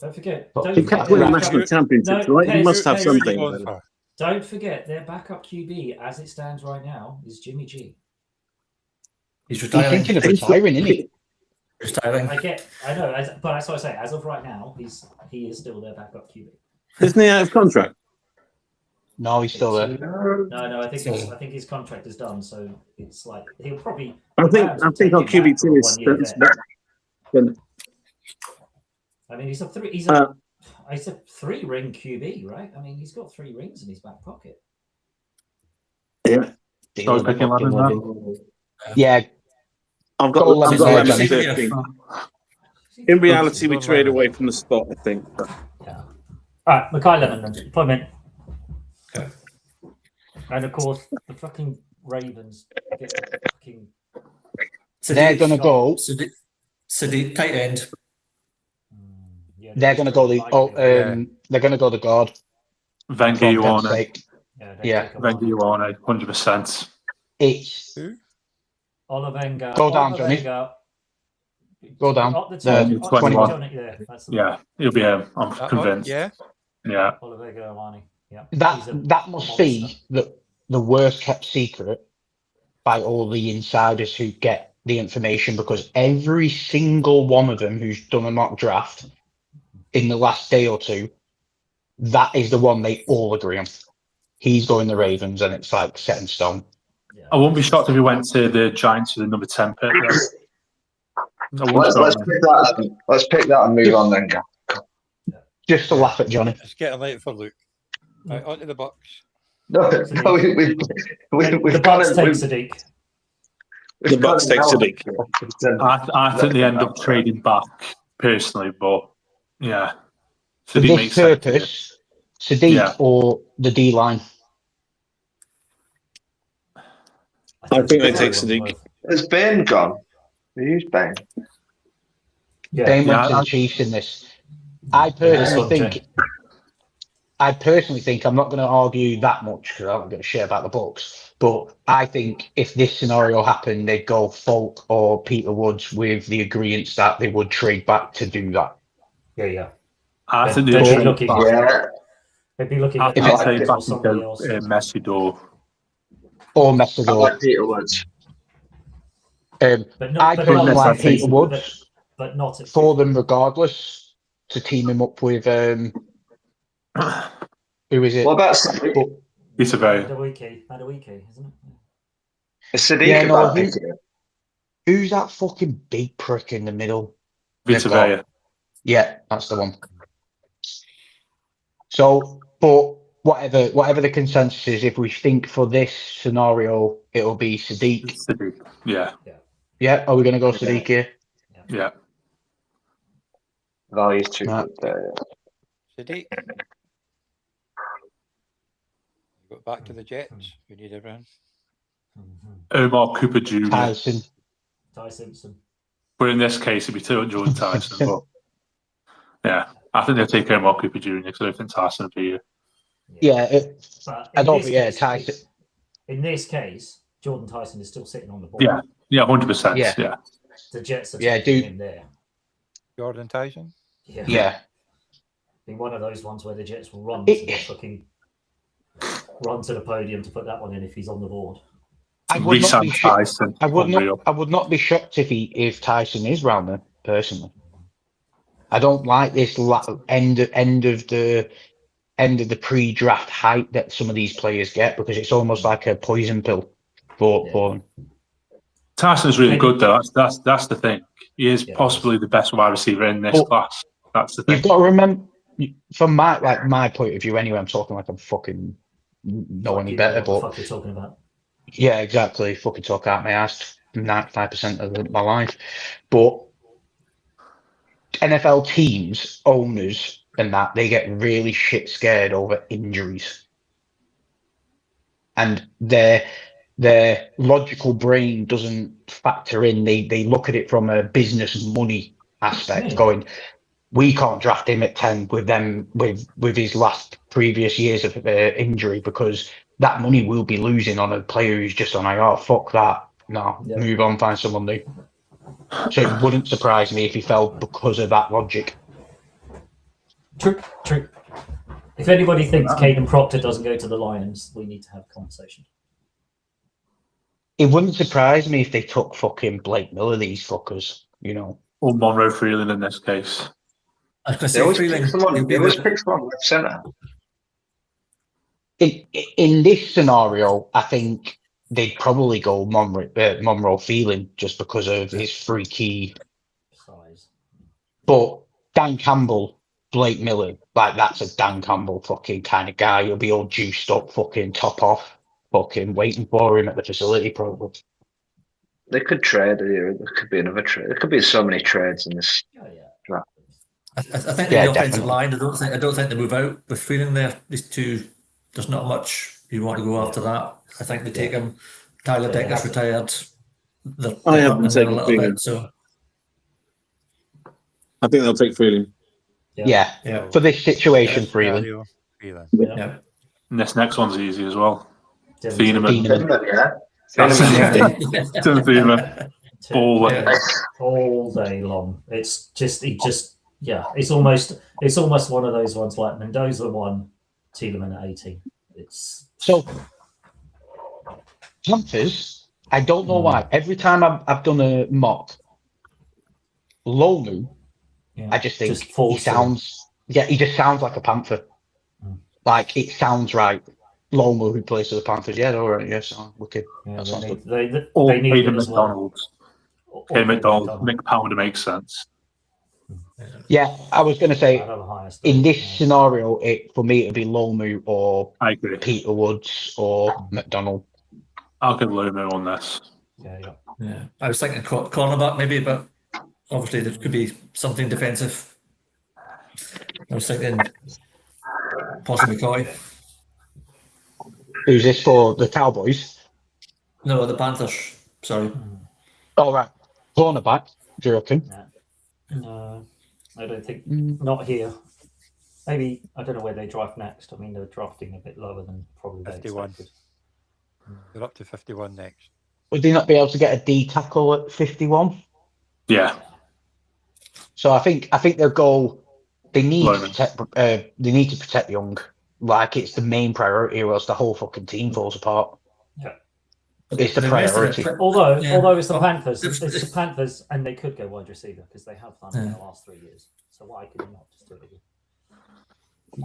Don't forget. He kept winning national championships, right? He must have something. Don't forget, their backup QB, as it stands right now, is Jimmy G. He's retiring. He's thinking of retiring, isn't he? Retiring. I know, but that's what I say. As of right now, he is still their backup QB. Isn't he out of contract? No, he's still there. No. I think his contract is done. So it's like he'll probably. I think on QB2 is. I mean, he's a 3-ring QB, right? I mean, he's got 3 rings in his back pocket. Yeah. Yeah. I've got 11. In reality, we trade away from the spot, I think. But... Yeah. All right, Mackay Lemon, then. Plug him in. Okay. And of course, the fucking Ravens get the fucking. They're going to go. Sadiq, tight end. they're going to go they're going to go the guard. Wenger, from you Penn want it. State. Yeah. Wenger, you want it, 100%. It's Oliver Wenger. Go down, Oliver Johnny. Wenger. Go down. Up the The top, 21. Johnny, yeah, that's the Yeah, he'll be him. I'm That one, convinced. yeah. Yeah. Oliver Wenger, Armani. Yeah. that must be the worst kept secret by all the insiders who get the information, because every single one of them who's done a mock draft in the last day or two, that is the one they all agree on. He's going the Ravens, and it's like set in stone. Yeah. I wouldn't be shocked if he went to the Giants with the number 10 pick. Let's pick that and move on then, Gav. Just to laugh at Johnny. It's getting late for Luke. Right, on to the Bucks. No, we've The got Bucks it. take Sadiq. The Bucks take Sadiq. I think they end up trading back, personally, but yeah. For Sadiq this makes sense. purpose, Sadiq or the D line. I think they take Sadiq. Has Bain gone? Who's Bain? Yeah. They went Yeah, to the Chiefs in this. I personally think I'm not going to argue that much because I'm not going to share about the Bucks. But I think if this scenario happened, they'd go Folk or Peter Woods with the agreement that they would trade back to do that. Yeah. I think They'd they be trade looking. back. Yeah. They'd be looking I at think If they trade or back somebody to else. Messidor. Or I Messidor. like Peter Woods. I personally like Peter Woods but not at for them regardless to team him up with who is it? What about Sadiq? It's a very. Madueke, isn't it? Is Sadiq Yeah, no, about picking? Who's that fucking big prick in the middle? Vita Vea. Yeah, that's the one. So, but whatever the consensus is, if we think for this scenario, it'll be Sadiq. Sadiq. Yeah. Yeah, are we going to go Sadiq here? Yeah. Value's too Right. good there. Sadiq. Go back to the Jets. We need everyone. Omar Cooper Jr. Tyson. Ty Simpson. But in this case, it'd be Jordan Tyson. But yeah, I think they'll take Omar Cooper Jr. because I don't think Tyson will be here. Yeah, But I in don't this think, yeah, case- Tyson. In this case, Jordan Tyson is still sitting on the board. Yeah. Yeah, 100%. Yeah. Yeah. The Jets are Yeah, taking dude. him there. Jordan Tyson. Yeah. Be one of those ones where the Jets will run It- to the fucking run to the podium to put that one in if he's on the board. I would not Resign be shocked. Tyson. I would Unreal. not be shocked if Tyson is round there personally. I don't like this end of the pre-draft hype that some of these players get because it's almost like a poison pill for them. Tyson's really good though. That's the thing. He is Yeah. possibly the best wide receiver in this Well, class. That's the thing. You've got to remember, from my point of view anyway, I'm talking like I'm fucking know any You better, know what the but fuck you're talking about. yeah, exactly. Fucking talk out my ass 95% of my life. But NFL teams, owners, and that they get really shit scared over injuries, and their logical brain doesn't factor in. They look at it from a business money aspect, Yeah. going, we can't draft him at 10 with them with his last previous years of injury because that money will be losing on a player who's just on IR. Fuck that. No, Yeah. move on, find someone new. So it wouldn't surprise me if he fell because of that logic. True. If anybody thinks Caden Proctor doesn't go to the Lions, we need to have a conversation. It wouldn't surprise me if they took fucking Blake Miller, these fuckers, you know. Or Monroe Freeland in this case. I was going to They say, always Freeling, pick someone. he'll be They always the- pick someone left centre. In this scenario, I think they'd probably go Monroe Feeling just because of his freaky. Size. But Dan Campbell, Blake Miller, like that's a Dan Campbell fucking kind of guy. He'll be all juiced up, fucking top off, fucking waiting for him at the facility probably. They could trade here. There could be another trade. There could be so many trades in this. Oh, yeah. I think Yeah, the offensive definitely. line. I don't think they move out with Freeling there. These two, there's not much you want to go after that. I think they take him. Tyler Yeah. Decker's retired. They're I up haven't and down a taken little Freeling. bit. So I think they'll take Freeling. Yeah. Yeah. For this situation, Freeland. Freeland. Yeah. And this next one's easy as well. Denman. Thieneman. Yeah. That's Thieneman, Tim Thieneman. Ball. Yeah. All day long. It's just it's almost one of those ones like Mendoza won, Tielemans at 18. It's So Panthers, I don't know why. Every time I've done a mock, Lomu, I just think he sounds. Yeah, he just sounds like a Panther. Like it sounds right. Lomu, who plays for the Panthers, yeah, all right, yes, wicked. Yeah, That sounds good. they need Hayden him as well. McDonald's. Hayden McDonald, Mick Pounder makes sense. Yeah, I was going to say I don't know the highest, in this scenario, for me it'd be Lomu or I agree. Peter Woods or McDonald. I'll give Lomu on this. Yeah. I was thinking cornerback maybe, but obviously there could be something defensive. I was thinking possibly McCoy. Who's this for? The Cowboys? No, the Panthers. Sorry. All right, cornerback. Do you reckon? No, I don't think. Not here. Maybe I don't know where they draft next. I mean, they're drafting a bit lower than probably 51. they expected. They're up to 51 next. Would they not be able to get a D tackle at 51? Yeah. So I think they'll go. They need to protect. They need to protect Young. Like it's the main priority, or else the whole fucking team falls apart. Yeah. It's the priority. Although it's the Panthers, it's the Panthers, and they could go wide receiver because they have done in the last 3 years. So why could they not just do it again?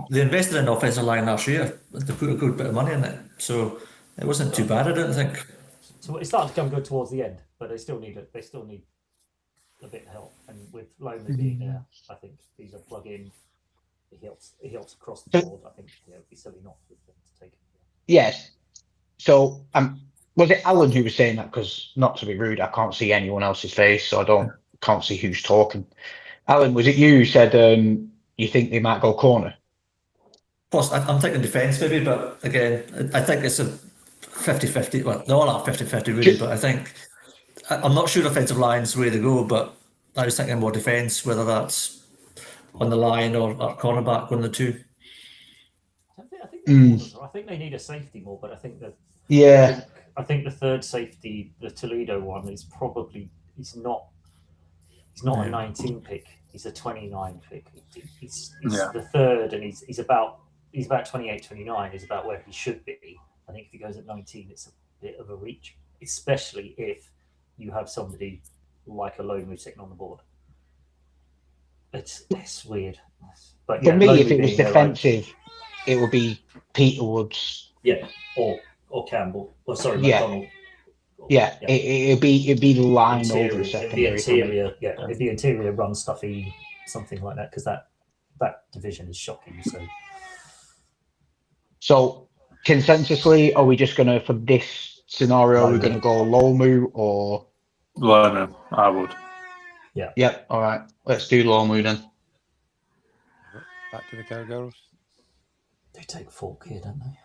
They invested in the offensive line last year. They put a good bit of money in it, so it wasn't too bad. I don't think. So it started to come good towards the end, but they still need it. They still need a bit of help, and with Lomu being there, I think he's a plug-in. He helps across the board. I think it'd be silly not to take it. Yes. So was it Alan who was saying that? Because not to be rude, I can't see anyone else's face, so can't see who's talking. Alan, was it you who said you think they might go corner? Plus, I'm thinking defence maybe, but again, I think it's a 50-50. Well, they're all not 50-50 really, but I think I'm not sure offensive line's the way to go, but I was thinking more defence, whether that's on the line or cornerback, one of the two. I think they need a safety more, but I think that I think the third safety, the Toledo one, is probably he's not a 19 pick. He's a 29 pick. He's the third, and he's about 28, 29 is about where he should be. I think if he goes at 19, it's a bit of a reach, especially if you have somebody like a Lomu sitting on the board. It's weird. But for me, if it was defensive, it would be Peter Woods. Yeah, or Campbell. Or sorry, McDonald. Yeah, it'd be the line interior, over the secondary. If the interior run stuffy, something like that, because that division is shocking. So consensusly, are we just gonna for this scenario we're gonna go Lomu or Lomu? I would. Yeah. Yep. All right. Let's do Lomu then. Back to the Cowgirls. They take Falk here, don't they?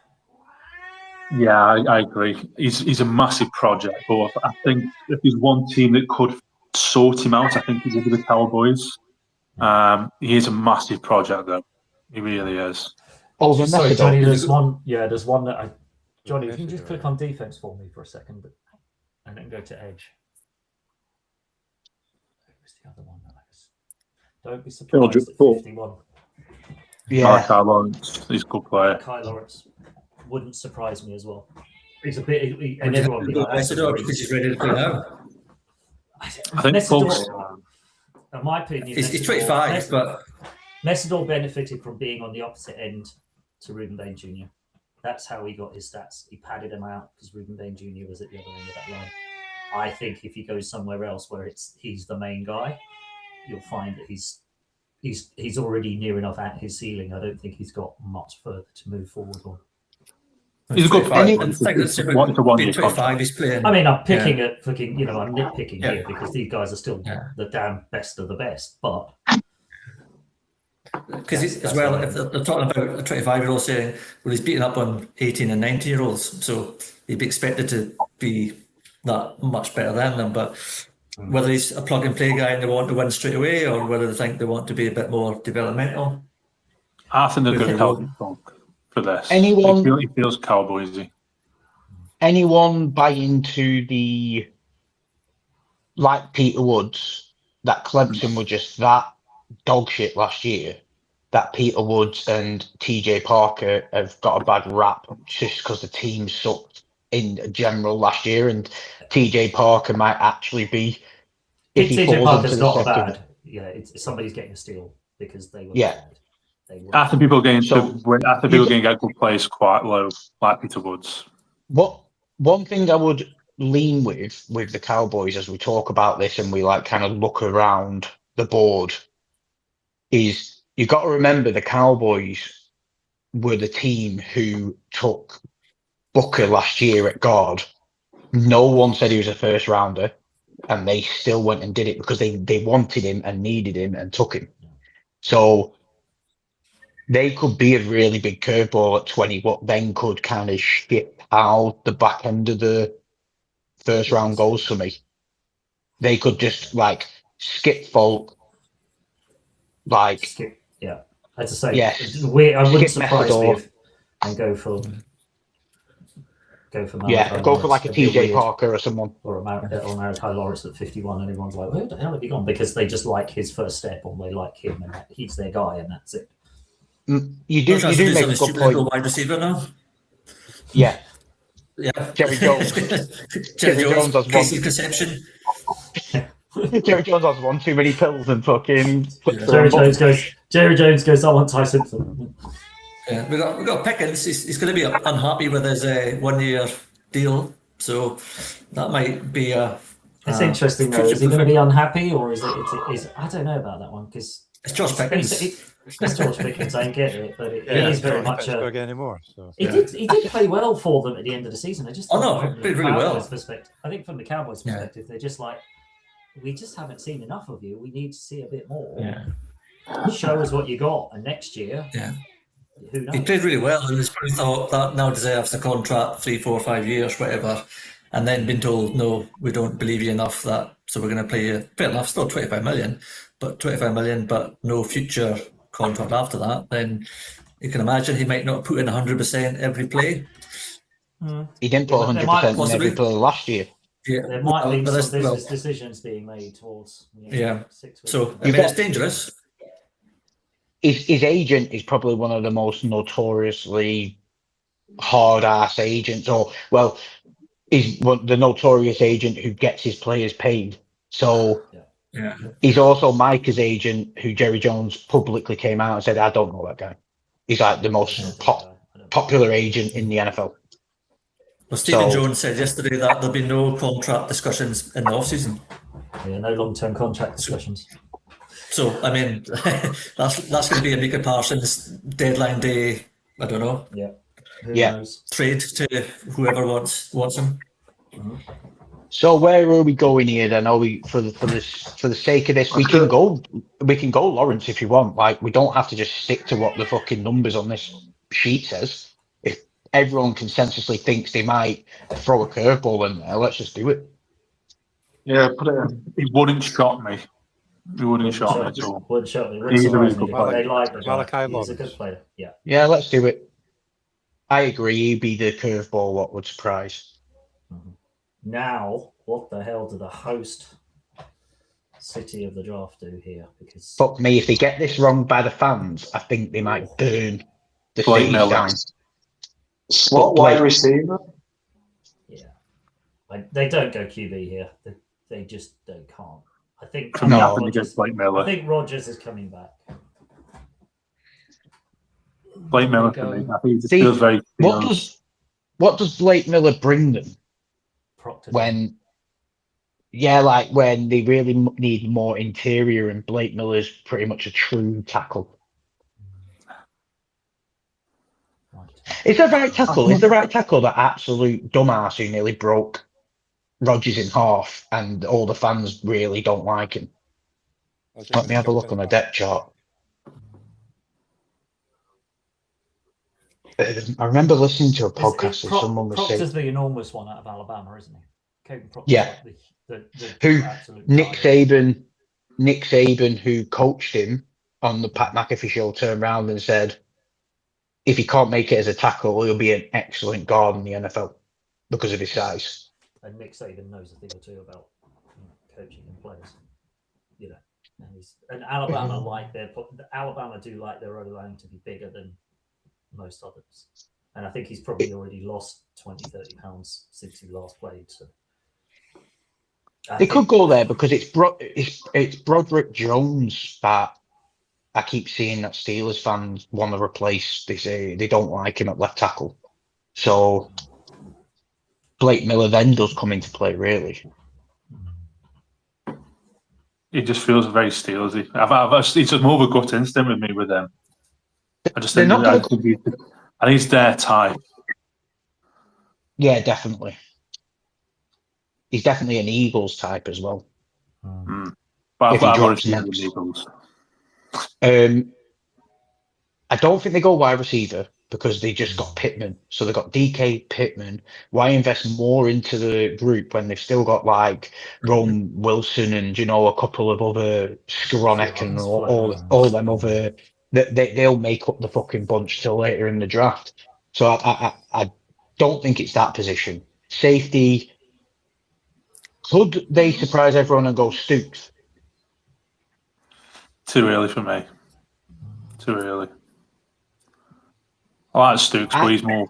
Yeah, I agree. He's a massive project, but I think if there's one team that could sort him out, I think he's the Cowboys. He is a massive project, though. He really is. Oh, sorry, Johnny. There's one. Yeah, there's one that Johnny, if you can just click on defense for me for a second, and then go to edge. Who's the other one? Don't be surprised at 51. Yeah, Kyle Lawrence. He's a good player. Kyle Lawrence wouldn't surprise me as well. He's a bit, and everyone would be like, because he's ready to play now. I think folks. In my opinion, He's 25, but Messidor benefited from being on the opposite end to Ruben Bain Jr. That's how he got his stats. He padded him out because Ruben Bain Jr. was at the other end of that line. I think if he goes somewhere else where he's the main guy, you'll find that he's already near enough at his ceiling. I don't think he's got much further to move forward on. He's a good player. I think that's being 25. He's playing. I mean, I'm picking at fucking. I'm nitpicking here because these guys are still the damn best of the best. But because as well, if they're talking about a 25-year-old saying, well, he's beating up on 18 and 19-year-olds, so he'd be expected to be that much better than them. But whether he's a plug and play guy and they want to win straight away, or whether they think they want to be a bit more developmental. I think they're With going to the help role. Funk for this. Anyone- He feels Cowboysy. Anyone buy into the, like Peter Woods, that Clemson were just that dog shit last year, that Peter Woods and TJ Parker have got a bad rap just because the team sucked in general last year, and TJ Parker might actually be, if he TJ falls Parker's into the not a second. bad. Yeah, it's somebody's getting a steal because they were Yeah. bad. They were I think people are going So- to get good players quite low, like Peter Woods. One thing I would lean with the Cowboys as we talk about this and we like kind of look around the board is you got to remember the Cowboys were the team who took Booker last year at guard. No one said he was a first rounder, and they still went and did it because they wanted him and needed him and took him. So they could be a really big curveball at 20, what then could kind of skip out the back end of the first round goals for me. They could just like skip Folk, like skip. Yeah, as I say, Yes. I wouldn't Skip surprise me Messador. if and go for Malachi go for like a Lawrence. It'd be TJ weird. Parker or someone. Or Malachi Lawrence at 51, and everyone's like, where the hell have you gone? Because they just like his first step, and they like him, and he's their guy, and that's it. You do make a good point. Wide receiver now. Yeah, Yeah, Jerry Jones. Jerry Jones Jones, has case one. of conception. Jerry Jones has one too many pills and fucking. Jerry Jones goes, I want Ty Simpson. Yeah, we got Pickens. He's going to be unhappy with his 1 year deal, so that might be a. It's interesting though. Is he going to be unhappy, or is it? I don't know about that one because It's Josh Pickens. It's George Pickens. I get it, but it Yeah, is very it's not much. Pittsburgh anymore. So He did play well for them at the end of the season. I just Oh, no, from he the played really well. Cowboys perspective. I think from the Cowboys Yeah. perspective, they're just like, we just haven't seen enough of you. We need to see a bit more. Yeah. Show us what you got, and next year, Yeah. who knows? He played really well, and he's probably thought that now deserves a contract, 3, 4, 5 years, whatever, and then been told, no, we don't believe you enough, so we're going to pay you, fair enough, still 25 million, but no future contract after that. Then you can imagine he might not put in 100% every play. He didn't put There 100% might in every possibly- play last year. Yeah, There might be but some that's- business decisions being made towards. Yeah. 6 weeks. So I You mean, got- it's dangerous. His agent is probably one of the most notoriously hard ass agents, or well, he's the notorious agent who gets his players paid. So Yeah. he's also Micah's agent, who Jerry Jones publicly came out and said, "I don't know that guy." He's like the most popular agent in the NFL. Well, Stephen So- Jones said yesterday that there'll be no contract discussions in the off season. Yeah, no long-term contract discussions. So I mean, that's going to be a Micah Parsons deadline day. I don't know, Yeah. Who Yeah. knows? trade to whoever wants him. So where are we going here then? Are we for the sake of this? We can go Lawrence if you want. Like we don't have to just stick to what the fucking numbers on this sheet says. If everyone consensusly thinks they might throw a curveball in there, let's just do it. Yeah, put it in. It wouldn't shock me. It wouldn't shock me at all. Wouldn't shock me. Wouldn't He's a surprise really me. good player. They like the guy. Malachi He's a Lawrence. good player. Yeah. Yeah, let's do it. I agree. He'd be the curveball. What would surprise? Now, what the hell do the host city of the draft do here? Because Fuck me, if they get this wrong by the fans, I think they might burn the Blake city Miller. down. Slot wide receiver. yeah, they don't go QB here. They just can't. I think. I'm No. not going to Rodgers, get Blake I Miller. think Rodgers is coming back. Blake Miller for me. I think it just See, feels very. What does Blake Miller bring them Proctor. when? Yeah, like when they really need more interior, and Blake Miller's pretty much a true tackle. Is the right tackle? Is the right tackle that absolute dumbass who nearly broke Rodgers in half, and all the fans really don't like him? Let me have a look on the depth chart. I remember listening to a podcast and someone was saying, Proctor's the enormous one out of Alabama, isn't he? Caden Proctor, Yeah. the Who absolute Nick darling. Saban, who coached him on the Pat McAfee show, turned around and said, if he can't make it as a tackle, he'll be an excellent guard in the NFL because of his size. And Nick Saban knows a thing or two about coaching and players. You know, and Alabama Alabama do like their O line to be bigger than most others. And I think he's probably already lost 20, 30 pounds since he last played. So They could go there because it's Broderick Jones that I keep seeing that Steelers fans want to replace. They say they don't like him at left tackle. So Blake Miller then does come into play, really. It just feels very Steelersy. It's just more of a gut instinct with me with them. I just think and he's their type. Yeah, definitely. He's definitely an Eagles type as well. But If he I've already drops seen the next. Eagles. I don't think they go wide receiver because they just got Pittman. So they got DK Pittman. Why invest more into the group when they've still got like Ron Wilson and a couple of other Skowronek and all them other that they'll make up the fucking bunch till later in the draft. So I don't think it's that position. Safety. Could they surprise everyone and go Stoops? Too early for me. Too early. I like Stooks, but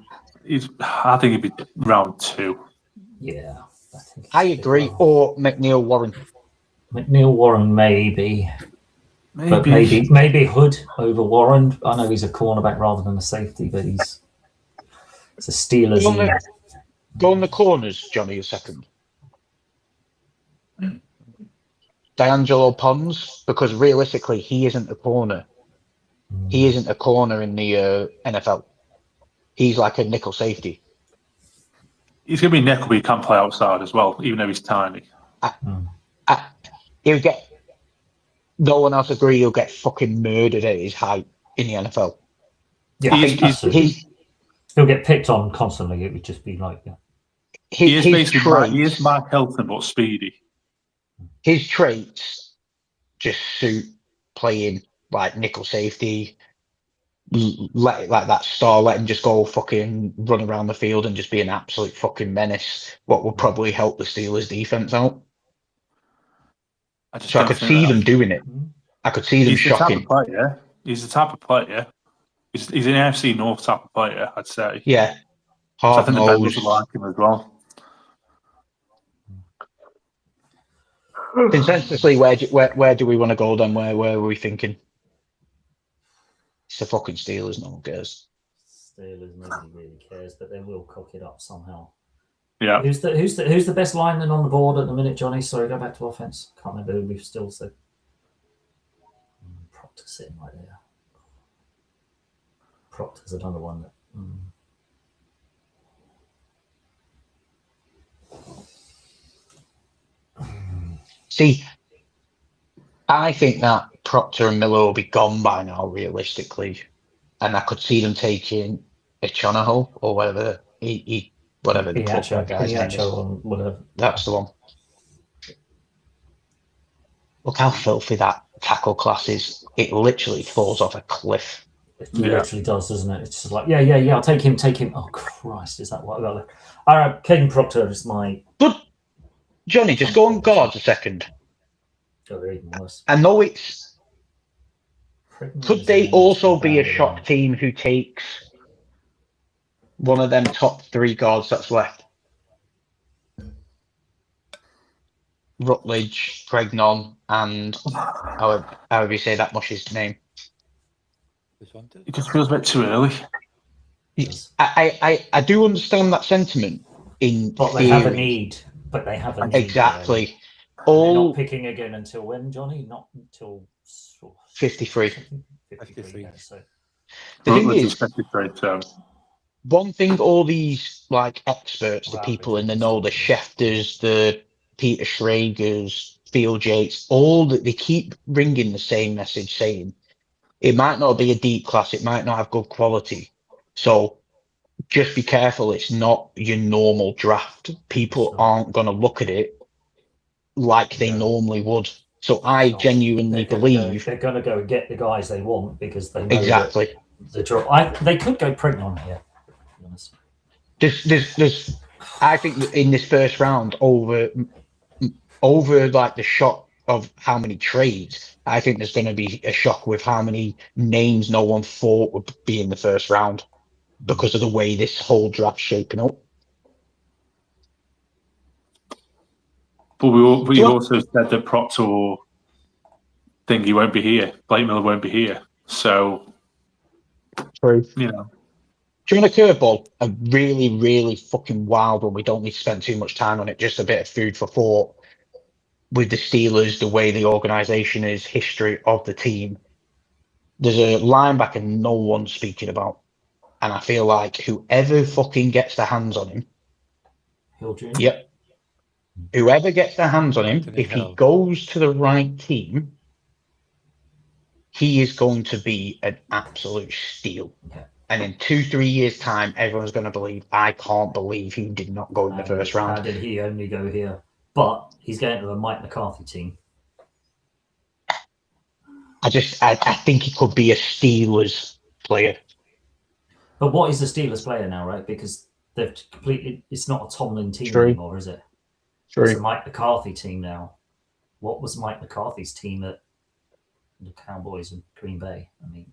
I think he'd be round 2. Yeah. I agree. Or McNeil Warren. McNeil Warren, maybe. But maybe Hood over Warren. I know he's a cornerback rather than a safety, but it's a Steelers. Go on the corners, Johnny, a second. D'Angelo Pons, because realistically, he isn't a corner. He isn't a corner in the NFL. He's like a nickel safety. He's going to be nickel, but he can't play outside as well, even though he's tiny. He'll get. No one else agree. He'll get fucking murdered at his height in the NFL. Yeah, he'll get picked on constantly. It would just be like he is Mark Helton, but speedy. His traits just suit playing like nickel safety. Let that star, let him just go fucking run around the field and just be an absolute fucking menace. What will probably help the Steelers defense out. I could see them doing it. I could see them shocking. He's the type of player. He's an NFC North type of player, I'd say. Yeah. I think the Bengals would like him as well. Consensusly, where do we want to go then? Where are we thinking? It's the fucking Steelers, no one cares. Steelers, nobody really cares, but they will cock it up somehow. Yeah. Who's the best lineman on the board at the minute, Johnny? Sorry, go back to offense. Can't remember who we've still said. Proctor's sitting right there. Proctor's another one that. See, I think that Proctor and Miller will be gone by now, realistically, and I could see them taking Echonaho or whatever whatever the guy's name is. That's the one. Look how filthy that tackle class is. It literally falls off a cliff. It literally does, doesn't it? It's just like, yeah, I'll take him. Oh, Christ, is that what I got there? All right, Caden Proctor is my... But, Johnny, just go on guards a second. I know it's... Could they also be a shock team who takes one of them top 3 guards that's left? Rutledge, Pregnon, and however you say that mush's name. It just feels a bit too early. I do understand that sentiment in But they have a need. Exactly. They're not picking again until when, Johnny? Not until 53. 53. So. The thing is, one thing all these like experts, the people in the know, the Schefters, the Peter Schrager's, Field Yates, all that they keep ringing the same message saying it might not be a deep class, it might not have good quality. So just be careful. It's not your normal draft. People Sure. aren't going to look at it like they normally would. So I genuinely believe they're going to go and get the guys they want because they know exactly. that the draw. They could go Pregnon here. To be honest. There's I think that in this first round over like the shock of how many trades, I think there's going to be a shock with how many names no one thought would be in the first round because of the way this whole draft's shaping up. But we also said that Proctor think he won't be here. Blake Miller won't be here. So, True. you know. Do you want a curveball? A really, really fucking wild one. We don't need to spend too much time on it. Just a bit of food for thought. With the Steelers, the way the organisation is, history of the team. There's a linebacker no one's speaking about. And I feel like whoever fucking gets their hands on him. Hill Jr. Yep. Whoever gets their hands on him, Anthony if Hill. he goes to the right team, he is going to be an absolute steal. Yeah. And in 2-3 years' time, everyone's going to believe, I can't believe he did not go in the first round. How did he only go here? But he's going to the Mike McCarthy team. I think he could be a Steelers player. But what is the Steelers player now, right? Because they've completely, it's not a Tomlin team True. anymore, is it? True. It's a Mike McCarthy team now. What was Mike McCarthy's team at the Cowboys and Green Bay? I mean,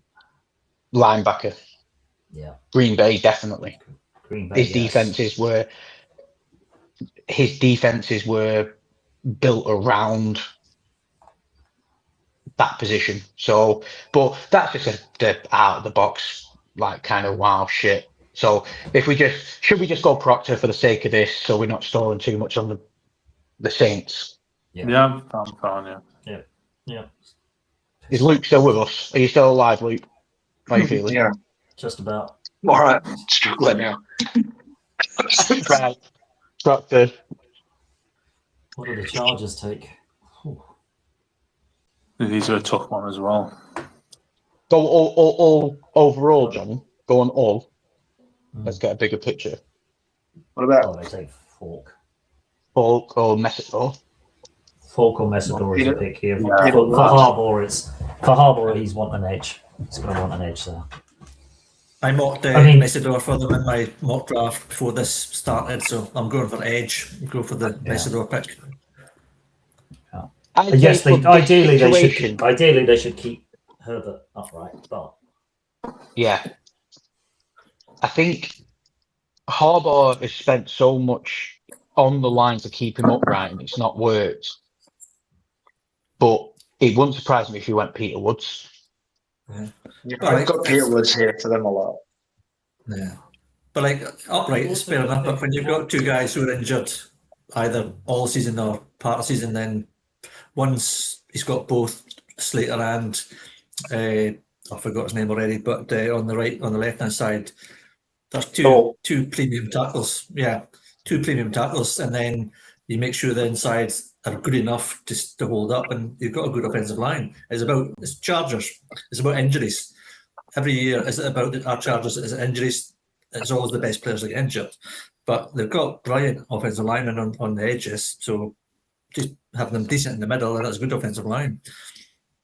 Linebacker. yeah. Green Bay, definitely. Green Bay, His defenses were built around that position. So, but that's just the out of the box, like kind of wow shit. So should we just go Proctor for the sake of this, so we're not stalling too much on the Saints? Yeah, I'm fine, Yeah. Is Luke still with us? Are you still alive, Luke? How are you feeling? Yeah. Just about. All right. Struggling now. Right. Proctor. What do the Chargers take? Ooh. These are a tough one as well. Go all overall, Johnny. Go on all. Let's get a bigger picture. What about Oh, they take Falk. Falk or Messidor. Falk or Messidor is a pick here. Yeah. For Harbour, he's wanting an edge. He's going to want an edge there. I mocked mean- Messidor for them in my mock draft before this started, so I'm going for edge. Go for the Messidor pick. Yes, ideally situation, they should keep Herbert upright, but yeah. I think Harbaugh has spent so much on the line to keep him upright, and it's not worked. But it wouldn't surprise me if he went Peter Woods. I've got Peter Woods here for them a lot. Yeah. But like upright is fair enough, but when you've got two guys who are injured either all season or part of season, then once he's got both Slater and I forgot his name already, but on the left hand side, there's two premium tackles. Yeah, two premium tackles, and then you make sure the insides are good enough to hold up, and you've got a good offensive line. It's Chargers. It's about injuries. Every year, is it about our Chargers? Is it injuries? It's always the best players that get injured, but they've got brilliant offensive linemen on the edges. So just having them decent in the middle, and that's a good offensive line.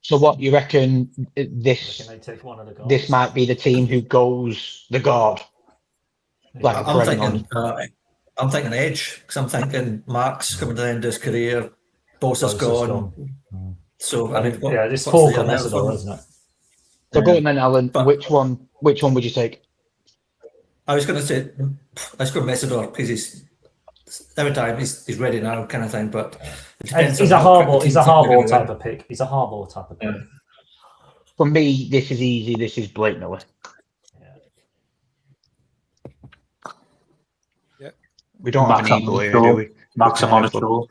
So what you reckon can they take one of the guards? this might be the team who goes the guard? Like a I'm thinking edge, because I'm thinking Mark's coming to the end of his career, Bosa's gone. So I mean, it's Falk or Messidor, isn't it? So go on then, Alan. But- Which one would you take? I was going to say, let's go Messidor, because he's every time he's ready now, kind of thing. But it depends He's on a how quick the Harbour. He's a team's gonna Harbour go. type of pick. He's a Harbour type of pick. Yeah. For me, this is easy. This is Blake Miller. We don't have Max an eagle here, Armstrong. do we? Max We can have Armstrong.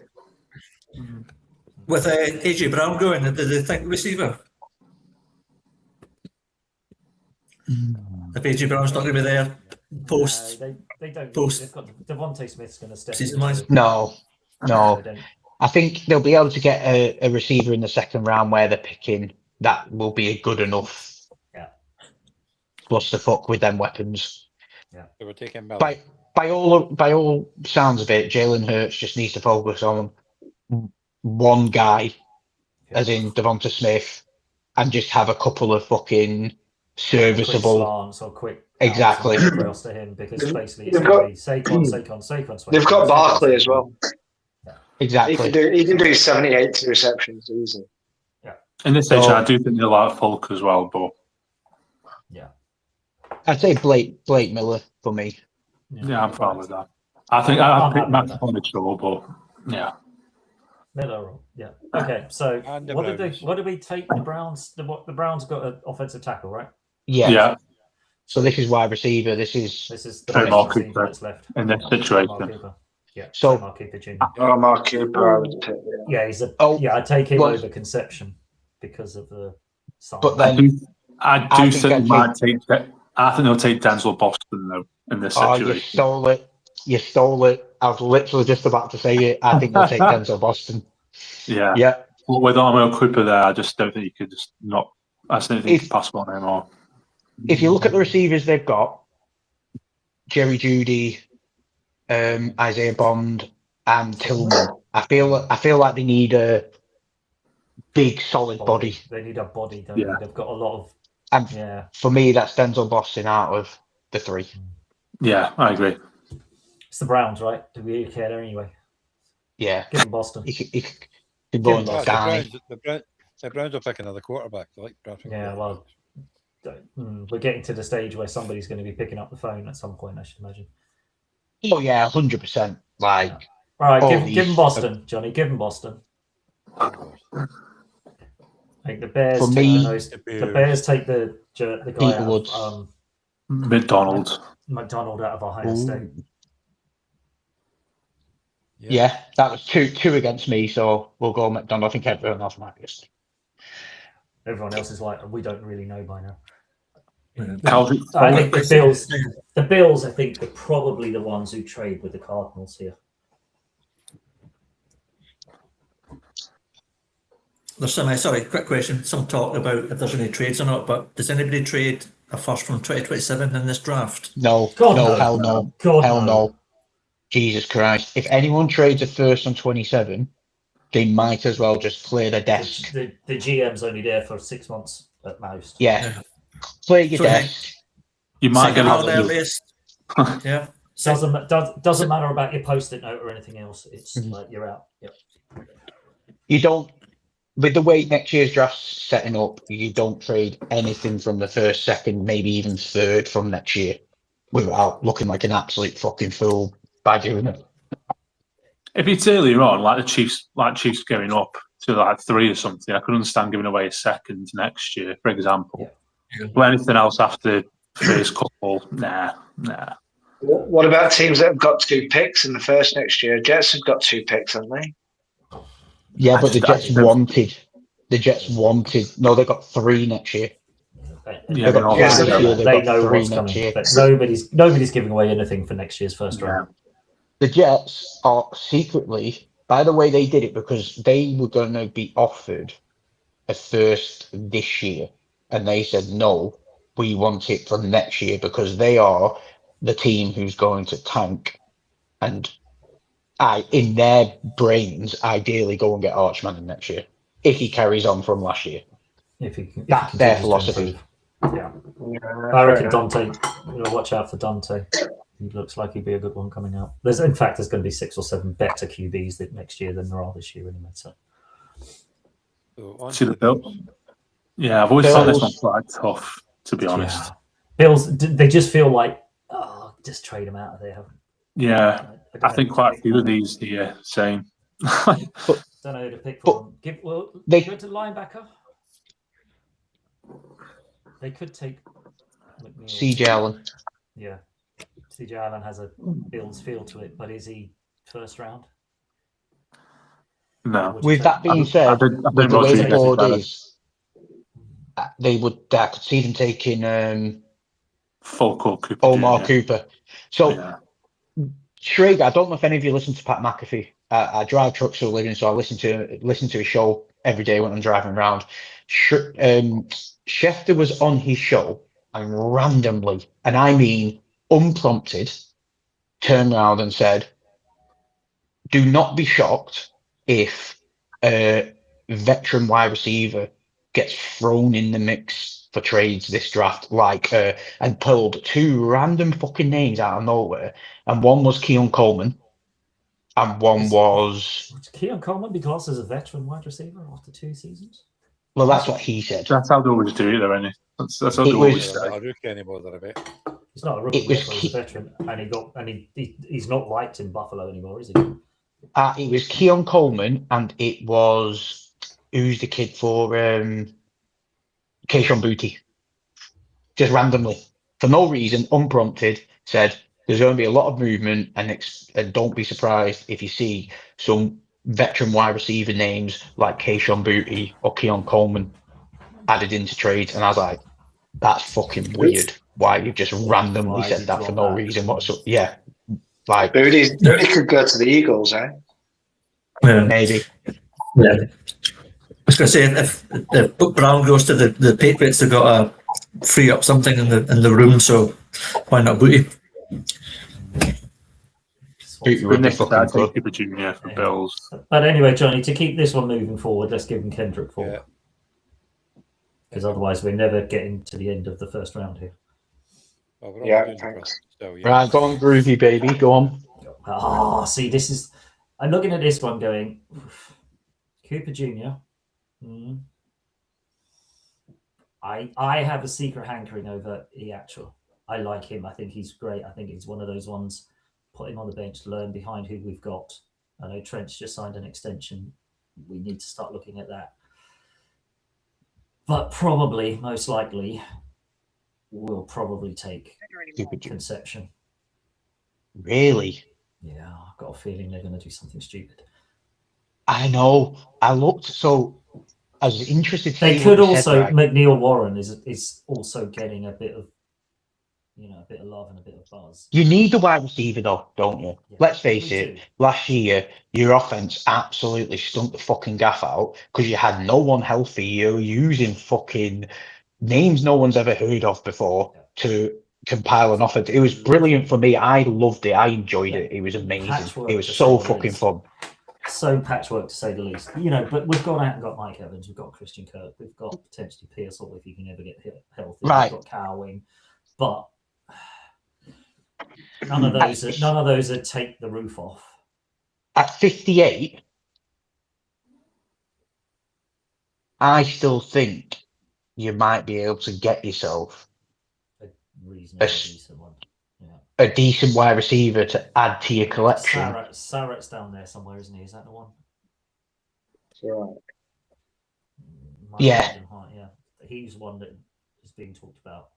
With AJ Brown going, did they think receiver? If AJ Brown's not going to be there post They don't. Post- They've got Devontae Smith's going to step. season wise. No. They don't. I think they'll be able to get a receiver in the second round where they're picking that will be a good enough Yeah. plus to fuck with them weapons. They were taking Miller. By all sounds of it, Jalen Hurts just needs to focus on one guy, as in Devonta Smith, and just have a couple of fucking serviceable quick slants or quick exactly across to him, because basically it's going to be Saquon. They've got Barkley as well. exactly. He can do 78 receptions easily. In this stage, I do think they'll like Fulk as well, but I'd say Blake Miller for me. yeah, I'm fine with that. I think I'd pick Max on the show, but yeah. Miller, yeah. Okay, so And the what Browns. did we take the Browns? The Browns got an offensive tackle, right? Yeah. So this is wide receiver. This is the Trey best Mark receiver Cooper that's left. in this Mark situation. Cooper. Yeah. So- Mark Cooper Jr. Oh, Mark Cooper, I would pick. Yeah, he's Oh, I take him well- over Conception because of the size. But I then do think I'd they might take. I think they'll take Denzel Boston though in this situation. you stole it. You stole it. I was literally just about to say it. I think they'll take Denzel Boston. Yeah. Yeah. But with Armel Cooper there, I just don't think you could just not. I just don't think you could pass one anymore. If you look at the receivers they've got, Jerry Jeudy, Isaiah Bond, and Tillman, I feel like they need a big solid body. They need a body, don't Yeah. they? They've got a lot of And for me, that's Denzel Boston out of the three. Yeah, I agree. It's the Browns, right? Do we care anyway? Yeah. Give them Boston. He could go and Well, die. the Browns will pick another quarterback. They like drafting. Yeah, well, we're getting to the stage where somebody's going to be picking up the phone at some point, I should imagine. Oh yeah, 100%. Like, All right, all give these- him Boston, Johnny. Give him Boston. I think the Bears. For take me- the Bears take the guy Peter out Woods. of, McDonald. McDonald out of Ohio State. Yeah, that was two against me, so we'll go McDonald. I think everyone else might be. Everyone else is like, we don't really know by now. Calvin. I think the Bills, I think, are probably the ones who trade with the Cardinals here. There's some, quick question. Some talk about if there's any trades or not, but does anybody trade a first from 2027 in this draft? No, God, no, no. hell no. God, Hell no. Jesus Christ. If anyone trades a first on 27, they might as well just clear their desk. The GM's only there for 6 months at most. Yeah. Clear your So, desk. You might get Second round out. earliest. Yeah. Doesn't matter about your post-it note or anything else. It's like you're out. Yep. You don't, with the way next year's draft's setting up, you don't trade anything from the first, second, maybe even third from next year without looking like an absolute fucking fool by doing it. If it's earlier on, like Chiefs going up to like 3 or something, I could understand giving away a second next year, for example. Yeah. But anything else after first couple, nah. What about teams that have got 2 picks in the first next year? Jets have got 2 picks, haven't they? Yeah, but the Jets wanted. No, they got 3 next year. Yeah, They got Yes, 5 this year, They they got know 3 what's next coming. year. But nobody's giving away anything for next year's first round. The Jets are secretly, by the way, they did it because they were going to be offered a first this year, and they said no, we want it for next year because they are the team who's going to tank, and in their brains, ideally go and get Archman in next year if he carries on from last year. If he That's continues their to philosophy. improve. Yeah. I reckon Dante. Watch out for Dante. He looks like he'd be a good one coming out. There's going to be 6 or 7 better QBs next year than there are this year anyway. So. See the Bills? Yeah, I've always found this one quite tough, to be honest. Yeah. Bills, they just feel like, just trade them out of there. Yeah, I think quite a few of these here same. Don't know who to pick for. Go to linebacker. They could take McNeil. CJ Allen. Yeah. CJ Allen has a Bills feel to it, but is he first round? No. With that being said, with the way Rodgers the is board better. is, I could see them taking Fulk or Cooper. Omar Jr. Cooper. So, Yeah. Schrager, I don't know if any of you listen to Pat McAfee. I drive trucks for a living, so I listen to his show every day when I'm driving around. Schefter was on his show, and randomly, and I mean unprompted, turned around and said, do not be shocked if a veteran wide receiver gets thrown in the mix for trades this draft, and pulled two random fucking names out of nowhere. And one was Keon Coleman, and one was... Keon Coleman be classed as a veteran wide receiver after 2 seasons? Well, that's what he said. That's how they always do it, though, isn't it? That's how they It always was- say. Not a rookie anymore, they're a bit. He's not a rookie, It was he's a veteran, and he's not liked in Buffalo anymore, is he? It was Keon Coleman, and it was... Who's the kid for Keishon Booty? Just randomly. For no reason, unprompted, said, there's going to be a lot of movement, and don't be surprised if you see some veteran wide receiver names like Keishon Booty or Keon Coleman added into trades. And I was like, that's fucking weird. Why you just randomly Why said you that for drop no that? reason whatsoever? Yeah. Like, Booty could go to the Eagles, eh? Yeah. maybe. Yeah. I was going to say, if Brown goes to the Patriots, they've got to free up something in the room, so why not Booty? Booty But would be next to fucking that, good. Cooper Jr. for Yeah. Bills. But anyway, Johnny, to keep this one moving forward, let's give him Kendrick Ford. Yeah. Because otherwise we're never getting to the end of the first round here. Well, we're all Yeah, doing the thanks. process still, yeah. Right, go on, Groovy, baby. Go on. See, this is... I'm looking at this one going, Cooper Jr. I have a secret hankering over Eachel. I like him. I think he's great. I think he's one of those ones, put him on the bench, learn behind who we've got. I know Trent's just signed an extension. We need to start looking at that. But probably, most likely, we'll probably take Conception. Really? Yeah, I've got a feeling they're going to do something stupid. I know. I looked, so I was interested to They see could what you also, said, right? McNeil Warren is also getting a bit of love and a bit of buzz. You need the wide receiver, though, don't you? Yeah, Let's face we it. do. Last year, your offense absolutely stunk the fucking gaff out because you had no one healthy. You were using fucking names no one's ever heard of before to compile an offense. It was brilliant for me. I loved it. I enjoyed it. It was amazing. Patchwork, It was to so say the fucking least. fun. So patchwork, to say the least. But we've gone out and got Mike Evans. We've got Christian Kirk. We've got potentially Pearsall if he can ever get healthy. Right. We've got Cowing, but none of those are take the roof off. At 58, I still think you might be able to get yourself A reasonably Yes. decent one. Yeah. a decent wide receiver to add to your collection. Sarrett's down there somewhere, isn't he? Is that the one? Right. Might Yeah. be high, yeah. He's one that is being talked about.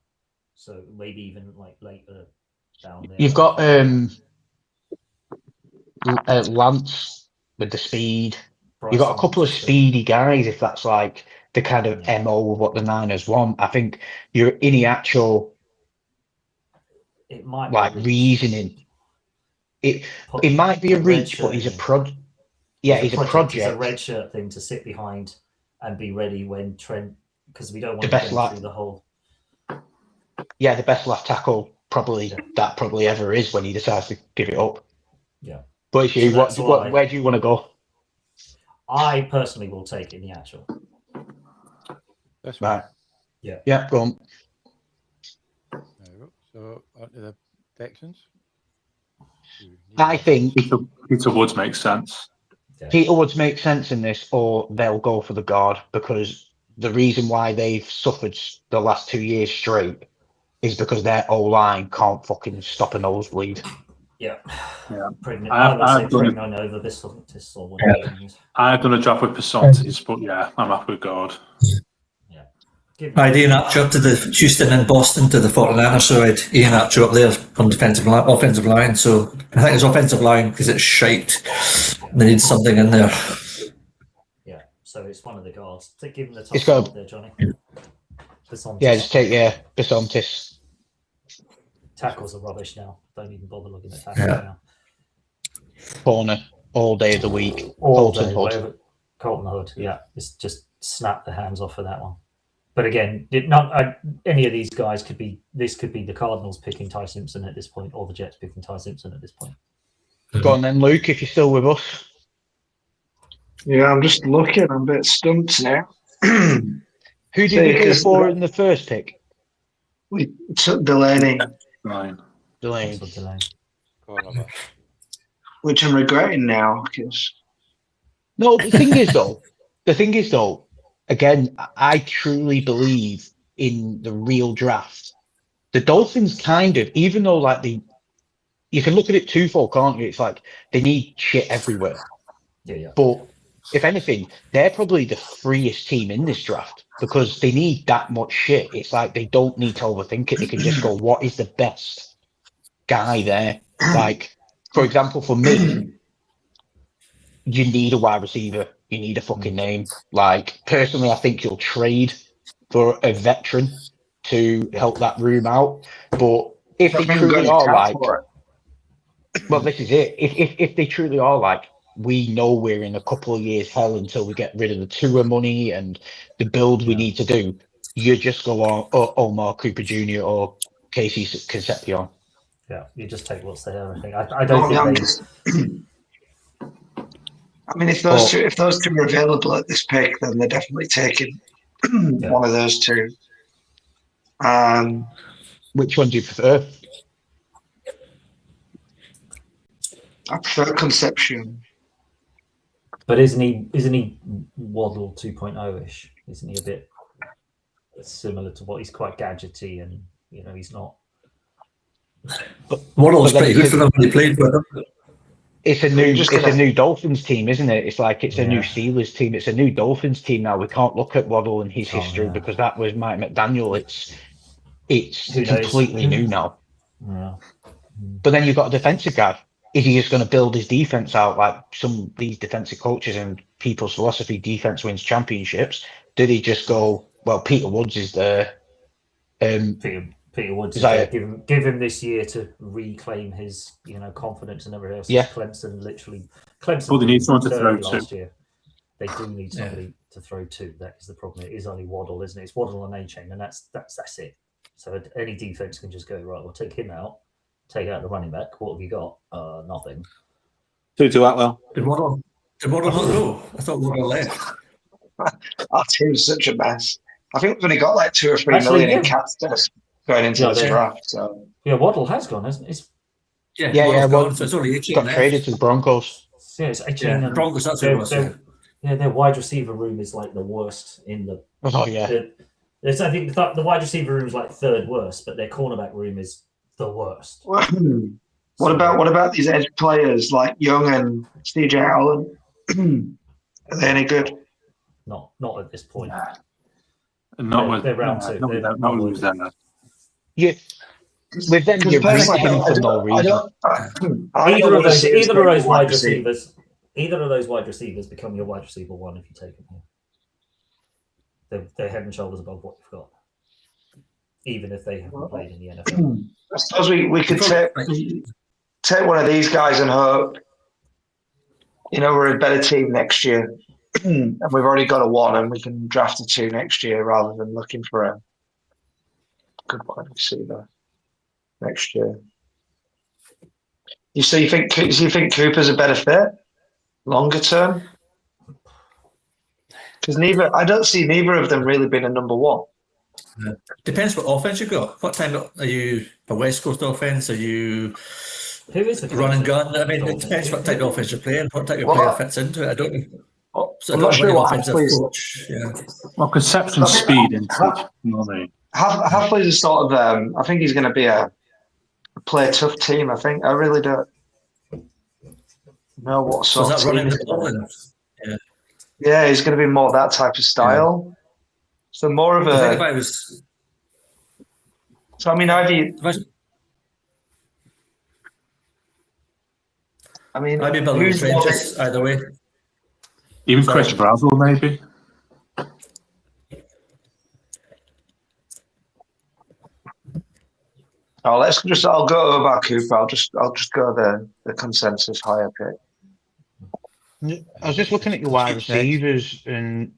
So maybe even like later down there. You've got Lance with the speed. You've got a couple of speedy guys, if that's like the kind of MO of what the Niners want. I think you're in the actual It might like be reasoning. It might be a reach, but he's a prod. Yeah, he's a project. It's a red shirt thing to sit behind and be ready when Trent, because we don't want The to best go lap. through the whole. Yeah, the best left tackle probably ever is when he decides to give it up. Yeah. But it's you, So that's why- where do you want to go? I personally will take in the actual. This Right. one. Yeah, go on. There we go. So on to the Texans. I think Peter Woods makes sense. Peter Woods makes sense in this, or they'll go for the guard, because the reason why they've suffered the last 2 years straight is because their O-line can't fucking stop a nosebleed. Yeah. Yeah. Pregnant. I've I would say done it. pregnant over this or whatever it is. I've done a draft with Persontes, but yeah, I'm happy with God. I'd Ian Archer up to the Houston and Boston to the 49ers, so I'd Ian Archer up there on offensive line. So I think it's offensive line because it's shite. They need something in there. Yeah. So it's one of the guards. Give him the top It's got- spot there, Johnny. Persontes. Yeah, just take Persontes. Tackles are rubbish now. Don't even bother looking at tackles now. Corner all day of the week. All Colton day, Hood. whatever. Colton Hood. Yeah. It's just snap the hands off of that one. But again, not any of these guys could be. This could be the Cardinals picking Ty Simpson at this point, or the Jets picking Ty Simpson at this point. Go on then, Luke, if you're still with us. Yeah, I'm just looking. I'm a bit stumped now. Who did we go for in the first pick? We took Delaney, Ryan. Delaney. Cornerback. which I'm regretting now because No, the thing is though, again, I truly believe in the real draft. The Dolphins kind of, even though like you can look at it twofold, can't you? It's like they need shit everywhere. Yeah. But if anything, they're probably the freest team in this draft because they need that much shit. It's like they don't need to overthink it. They can just go, what is the best guy there? Like, for example, for me, you need a wide receiver. You need a fucking name. Like, personally, I think you'll trade for a veteran to help that room out. But if they truly are like, well, this is it. If they truly are like, we know we're in a couple of years hell until we get rid of the tour money and the build we need to do, you just go on Omar Cooper Jr. or Casey Concepcion. Yeah, you just take what's there. I think. I don't think I mean, if those two are available at this pick, then they're definitely taking one of those two. Which one do you prefer? I prefer Concepcion. But isn't he Waddle 2.0-ish? Isn't he a bit similar to what he's quite gadgety and he's not. Waddle's pretty good for them when they played with him. It's a new Dolphins team, isn't it? It's like it's a new Steelers team. It's a new Dolphins team now. We can't look at Waddle and his history because that was Mike McDaniel. It's completely new now. Yeah. But then you've got a defensive guy. Is he just going to build his defense out like some of these defensive coaches and people's philosophy? Defense wins championships. Did he just go? Well, Peter Woods is there. Peter Woods is there. Give him this year to reclaim his confidence and everything else. Yeah. Clemson. Well, they need someone to throw last to. year. They do need somebody to throw to. That is the problem. It is only Waddle, isn't it? It's Waddle and A-Chain, and that's it. So any defense can just go, right, we'll take him out. Take out the running back. What have you got? Nothing. Tutu Atwell. Did Waddle not go? I thought Waddle left. Our team's such a mess. I think we've only got like 2 or 3 million in cap space going into this draft. So Waddle has gone, hasn't it? Well, so it's only 18 got left. traded to the Broncos. Yeah, it's 18. Yeah, Broncos, that's who it was. Their wide receiver room is like the worst in the. Oh yeah. I think the wide receiver room is like 3rd worst, but their cornerback room is the worst. What about these edge players like Young and CJ Allen? Are they any good? Not at this point. They're round 2. Not with them. Yeah. With them, you're risking for no reason. Either of those wide receivers become your wide receiver 1 if you take them here. They're head and shoulders above what you've got, even if they haven't played in the NFL. I suppose we could take one of these guys and hope, we're a better team next year. And we've already got a 1 and we can draft a 2 next year rather than looking for a good wide receiver next year. You think Cooper's a better fit longer term? Because I don't see neither of them really being a number 1. Depends what offense you got. What time are you? A West Coast offense? Are you? Who is the run and gun? I mean, it depends what type of offense you're playing. What type of player fits into it? I don't know. I'm not sure what coach. Yeah. Well, conception, speed, and Hafley's a sort of. I think he's going to be a play tough team. I really don't know what sort of team. Yeah, he's going to be more that type of style. Yeah. So more of a. If I was. So I mean, I'd be building trenches either way. Even Chris Brazel, maybe. Oh, I'll go over Cooper. I'll just go the consensus higher pick. I was just looking at your wide receivers, and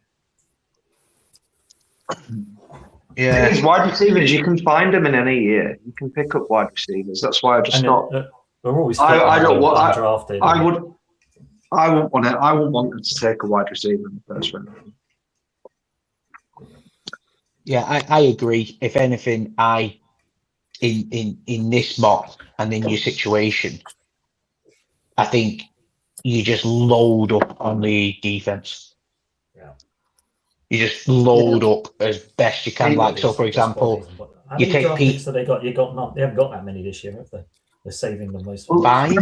Yeah. These wide receivers, you can find them in any year. You can pick up wide receivers. That's why I just And not. they're always I don't want. undrafted. I would. I wouldn't want it. I wouldn't want them to take a wide receiver in the first round. Yeah, I agree. If anything, in this mock and in your situation, I think you just load up on the defense. Yeah. You just load up as best you can. Like, so for example, how you many take draft Pete- picks have they got? They haven't got that many this year, have they? They're saving the most. Five?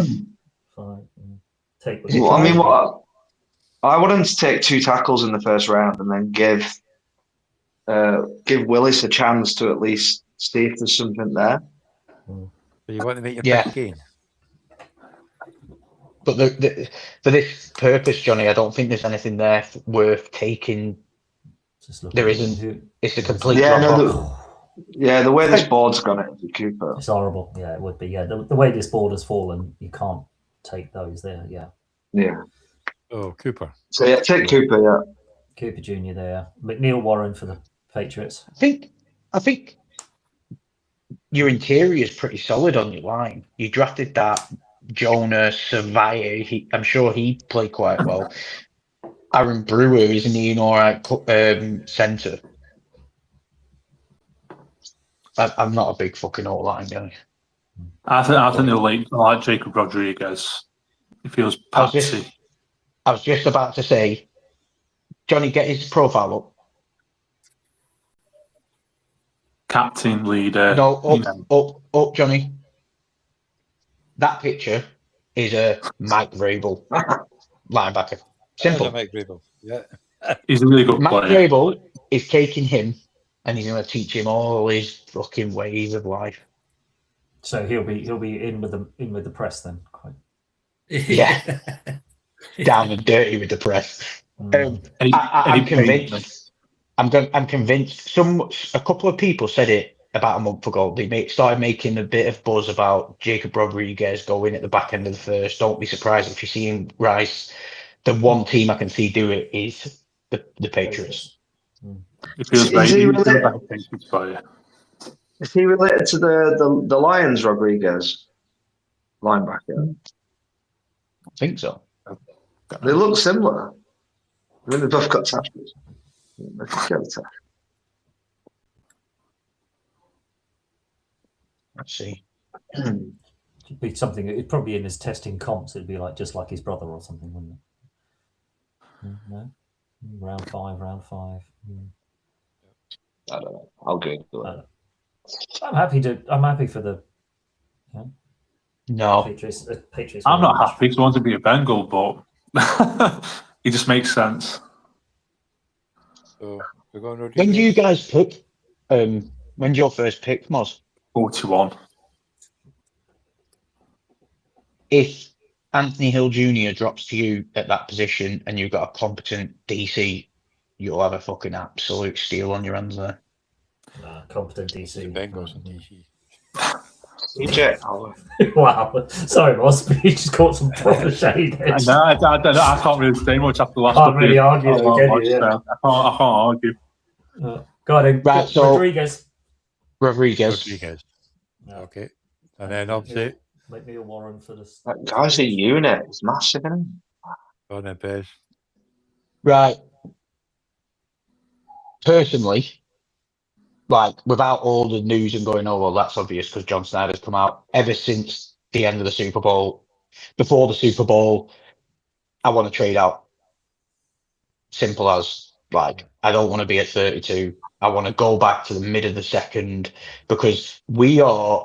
Five. Take. Is it Well, I mean, five? I want him to take 2 tackles in the first round and then give Willis a chance to at least see if there's something there. So you want to make your Yeah. pick again? But for this purpose, Johnny, I don't think there's anything there worth taking. There isn't. It's a complete drop off. The way this board's gone, it'd be Cooper. It's horrible. Yeah, it would be. Yeah, the way this board has fallen, you can't take those there. Yeah. Yeah. Oh, Cooper. So yeah, take Cooper. Yeah. Cooper Jr. there. McNeil Warren for the Patriots. I think your interior is pretty solid on your line. You drafted that Jonah Savaya. I'm sure he played quite well. Aaron Brewer, isn't he an all right centre? I'm not a big fucking all line guy. I think they'll like Jacob Rodriguez. He feels patsy. I was just about to say, Johnny, get his profile up. Captain, leader. No, up, Johnny. That picture is a Mike Vrabel linebacker. Simple. Mike Vrabel. Yeah. He's a really good Mike player. Vrabel is taking him and he's going to teach him all his fucking ways of life. So he'll be in with the press then. Quite. Yeah. Down and dirty with the press. I'm convinced. I'm convinced. A couple of people said it about a month ago. They started making a bit of buzz about Jacob Rodriguez going at the back end of the first. Don't be surprised if you see him rise. The one team I can see do it is the Patriots. Is he related to the Lions Rodriguez linebacker? I think so. They look similar. I mean, they've both got tackles. Let's see. It'd be something. It'd probably in his testing comps. It'd be like just like his brother or something, wouldn't it? No. Round five. I don't know. I'll go. I'm happy for the. No. Patriots I'm not happy because I want to be a Bengal, but it just makes sense. So we're going Rodriguez. When do you guys pick? When's your first pick, Moz? 41. If Anthony Hill Jr. drops to you at that position and you've got a competent DC, you'll have a fucking absolute steal on your hands there. Competent DC. Bengals and DC. Wow. Sorry, Ross, but you just caught some proper shade. I can't really say much after the last. Can't really argue. I can't argue. Go ahead. Right, so Rodriguez. Okay. And then obviously McNeil Warren for this. That guy's a unit. He's massive, isn't he? on then Bez. Right. Personally, like without all the news and going, oh well, that's obvious because John Snyder's come out ever since the end of the Super Bowl. Before the Super Bowl, I want to trade out. Simple as, like, I don't want to be at 32. I want to go back to the mid of the second because we are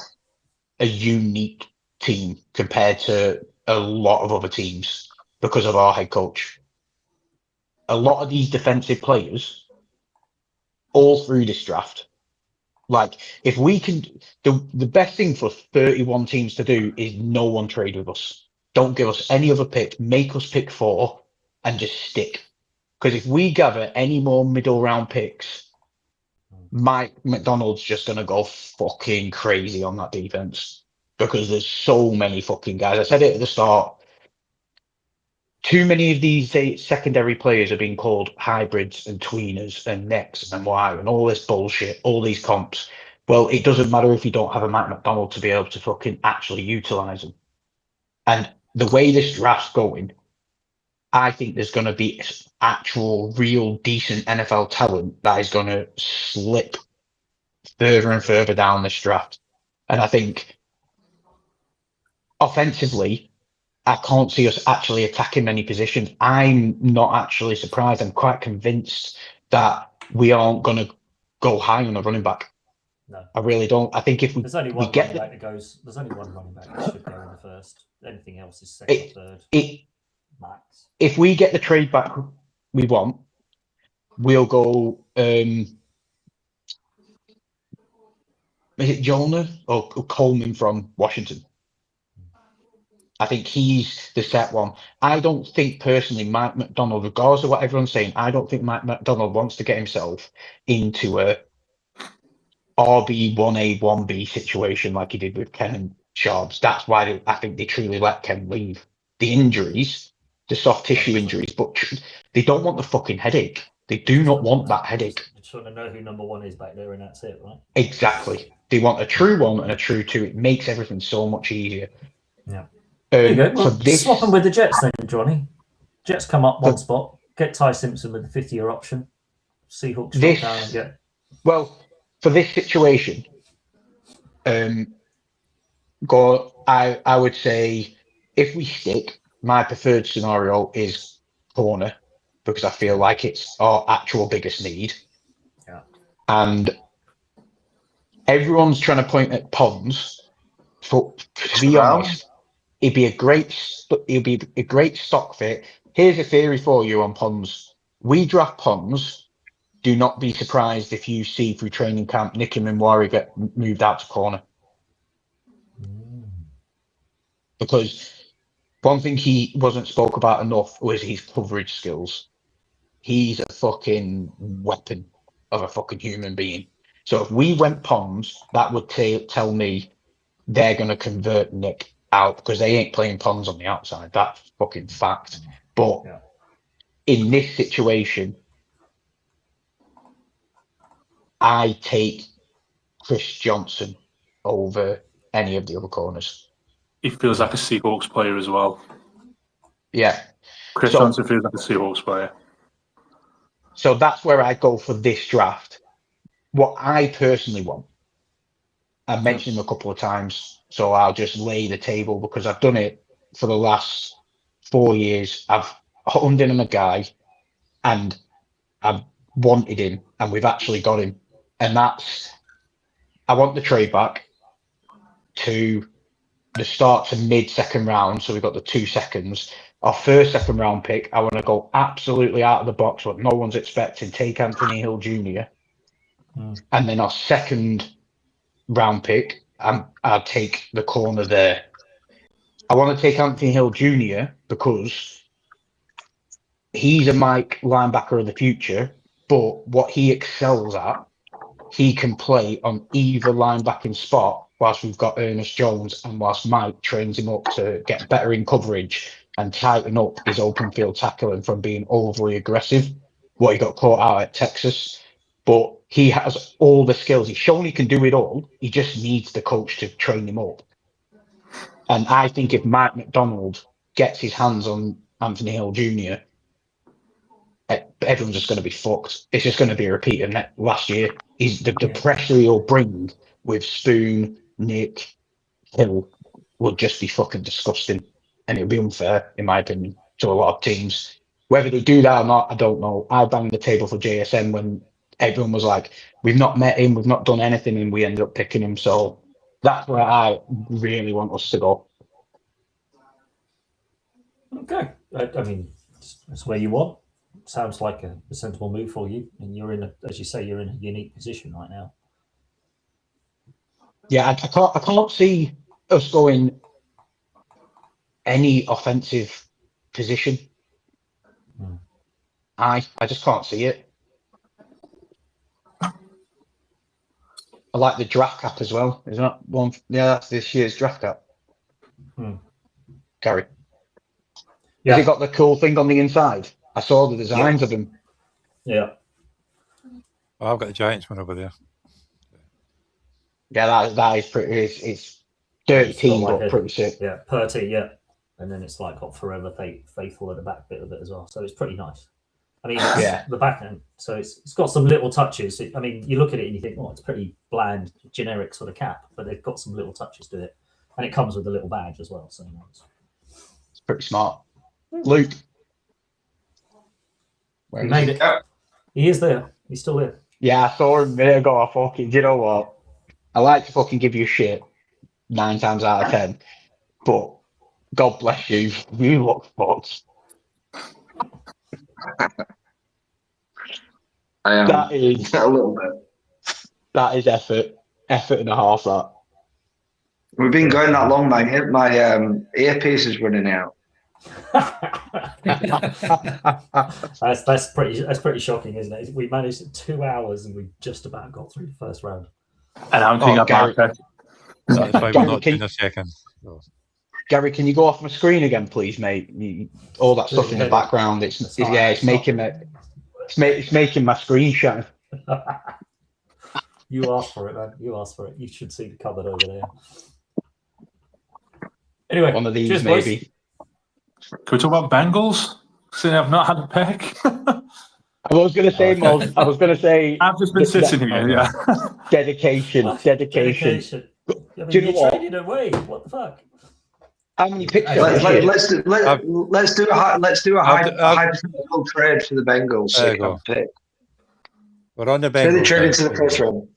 a unique team compared to a lot of other teams because of our head coach. A lot of these defensive players, all through this draft, like if we can, the best thing for 31 teams to do is no one trade with us. Don't give us any other pick. Make us pick 4 and just stick. Because if we gather any more middle round picks, Mike McDonald's just going to go fucking crazy on that defense because there's so many fucking guys. I said it at the start. too many of these secondary players are being called hybrids and tweeners and X and Y and all this bullshit, all these comps. Well, it doesn't matter if you don't have a Mike McDonald to be able to fucking actually utilise them. And the way this draft's going, I think there's going to be actual, real, decent NFL talent that is going to slip further and further down this draft. And I think offensively, I can't see us actually attacking many positions. I'm not actually surprised. I'm quite convinced that we aren't going to go high on a running back. No, I really don't. I think if there's only one running back that goes. There's only one running back that should go in the first. Anything else is second, third, max. If we get the trade back we want, we'll go. Is it Jonah or Coleman from Washington? I think he's the set one. I don't think personally Mike McDonald, regardless of what everyone's saying, I don't think Mike McDonald wants to get himself into a RB 1A 1B situation like he did with Ken and Sharps. That's why I think they truly let Ken leave. The injuries, the soft tissue injuries, but they don't want the fucking headache. They do not want that headache. They just want to know who number one is back there, and that's it, right? Exactly. They want a true one and a true two. It makes everything so much easier. Yeah. There you go. Well, this, swap them with the Jets then, Johnny. Jets come up one spot. Get Ty Simpson with the fifth-year option. Seahawks drop down and get. Well, for this situation, I would say if we stick, my preferred scenario is corner because I feel like it's our actual biggest need. Yeah. And everyone's trying to point at Pons. To be honest, it'd be a great stock fit. Here's a theory for you on Pons. We draft Pons. Do not be surprised if you see through training camp Nicky Minwari get moved out to corner. Because one thing he wasn't spoke about enough was his coverage skills. He's a fucking weapon of a fucking human being. So if we went Pons, that would tell me they're going to convert Nick out because they ain't playing Pons on the outside. That's fucking fact. But in this situation, I take Chris Johnson over any of the other corners. He feels like a Seahawks player as well. Yeah. Chris Johnson feels like a Seahawks player. So that's where I go for this draft. What I personally want, I've mentioned him a couple of times, so I'll just lay the table because I've done it for the last 4 years. I've honed in on a guy and I've wanted him and we've actually got him. And that's, I want the trade back to the start to mid-second round. So we've got the 2 seconds. Our first second round pick, I want to go absolutely out of the box, what no one's expecting, take Anthony Hill Jr. And then our second round pick, I'll take the corner there. I want to take Anthony Hill Jr. because he's a Mike linebacker of the future, but what he excels at, he can play on either linebacking spot whilst we've got Ernest Jones and whilst Mike trains him up to get better in coverage and tighten up his open field tackling from being overly aggressive, what he got caught out at Texas. But he has all the skills. He's shown he can do it all. He just needs the coach to train him up. And I think if Mike McDonald gets his hands on Anthony Hill Jr., everyone's just going to be fucked. It's just going to be a repeat of last year. The pressure he'll bring with Spoon, Nick, Hill will just be fucking disgusting. And it'll be unfair, in my opinion, to a lot of teams. Whether they do that or not, I don't know. I banged the table for JSN when everyone was like, we've not met him, we've not done anything, and we ended up picking him. So that's where I really want us to go. Okay. I mean, that's where you want. Sounds like a sensible move for you. And you're in, as you say, you're in a unique position right now. Yeah, I can't see us going any offensive position. I just can't see it. I like the draft cap as well. Is that one? Yeah, that's this year's draft cap. Gary. Has it got the cool thing on the inside? I saw the designs of them. Yeah. Oh, I've got the Giants one over there. Yeah, that is pretty. It's dirty It's got team, like but pretty sick. Yeah, Purty, yeah. And then it's like got Forever Faithful at the back bit of it as well. So it's pretty nice. I mean, it's the back end. So it's got some little touches. I mean, you look at it and you think, oh, it's pretty bland, generic sort of cap, but they've got some little touches to it. And it comes with a little badge as well. So It's pretty smart. Luke. He made it. He is there. He's still there. Yeah, I saw him a minute ago. Do you know what? I like to fucking give you shit 9 times out of 10, but God bless you. You look fucked. I am. That is A little bit. That is effort and a half. That We've been going that long. My earpiece is running out. That's pretty shocking, isn't it? We managed 2 hours and we just about got through the first round. And I'm thinking about that. That's why we're not in a second. So. Gary, can you go off my screen again, please, mate? All that stuff in the background. It's making my screen shine. You asked for it, man. You asked for it. You should see the cupboard over there. Anyway, one of these, cheers, maybe. Boys. Can we talk about Bengals? Since I've not had a pick. I was going to say, Moz. I was going to say. I've just been sitting here. Yeah. Dedication. I mean, you're trading away. What the fuck? How many picks? Let's do a hypothetical trade for the Bengals. So There you go. pick. We're on the Say Bengals. they trade into the first round.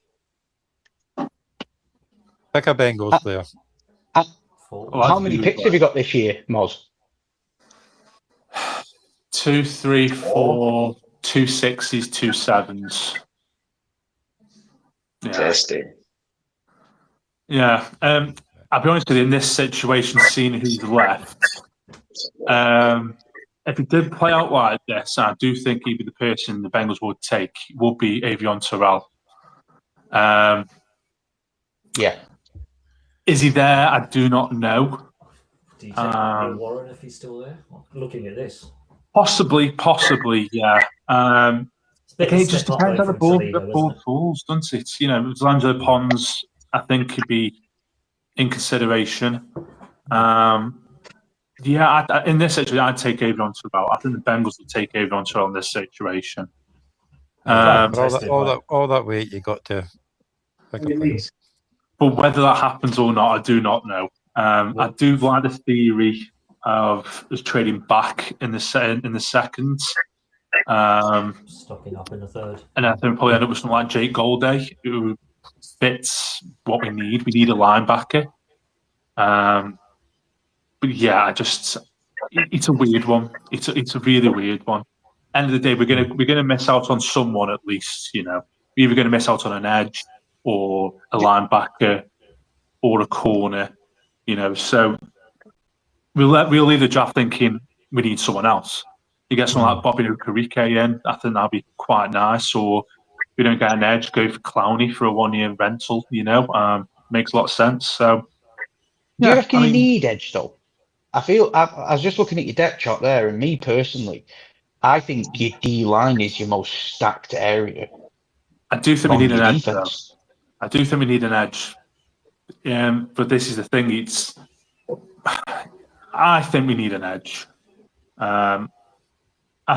Pick a Bengals player. How many picks have you got this year, Moz? 2, 3, 4, 2 6s, 2 7s. Yeah. Tasty. Yeah. I'll be honest with you, in this situation, seeing who's left, if it did play out like this, I do think he'd be the person the Bengals would take, would be Avion Terrell. Yeah. Is he there? I do not know. Do you take Neil Warren if he's still there? Looking at this. Possibly, yeah. It just depends how the board falls, doesn't it? You know, Angelo Pons, I think, could be in consideration. In this situation, I'd take Avion Terrell. I think the Bengals would take Avion Terrell in this situation. All that weight you got to pick a player. But whether that happens or not, I do not know. I do like the theory of us trading back in the second. Stocking up in the third. And I think we'll probably end up with something like Jake Golday, who fits what we need. We need a linebacker. But yeah, it's a weird one. It's a really weird one. End of the day, we're gonna miss out on someone at least. You know, we're either gonna miss out on an edge or a linebacker or a corner. You know, so we'll leave the draft thinking we need someone else. You get someone like Bobby Okereke in, I think that'd be quite nice. Or if we don't get an edge, go for Clowney for a 1-year rental. You know, makes a lot of sense. So, do you reckon you need edge though? I was just looking at your depth chart there, and me personally, I think your D line is your most stacked area. I do think we need an edge. Though. I do think we need an edge. But this is the thing. I think we need an edge. I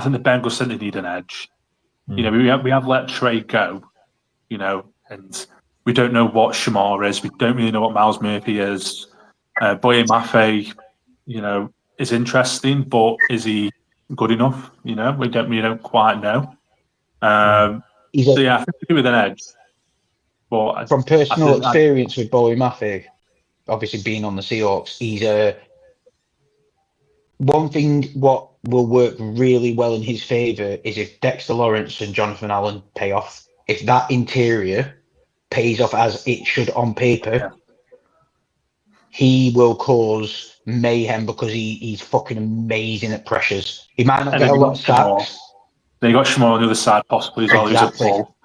think the Bengals certainly need an edge. You know, we have let Trey go. You know, and we don't know what Shamar is. We don't really know what Miles Murphy is. Boye Mafe, you know, is interesting, but is he good enough? You know, we don't quite know. I think with an edge. But from personal experience with Boye Mafe, obviously being on the Seahawks, he's one thing. What will work really well in his favor is if Dexter Lawrence and Jonathan Allen pay off. If that interior pays off as it should on paper, he will cause mayhem because he's fucking amazing at pressures. He might not get a lot of sacks. Then you got Shamar on the other side, possibly as well. Exactly. Who's a ball.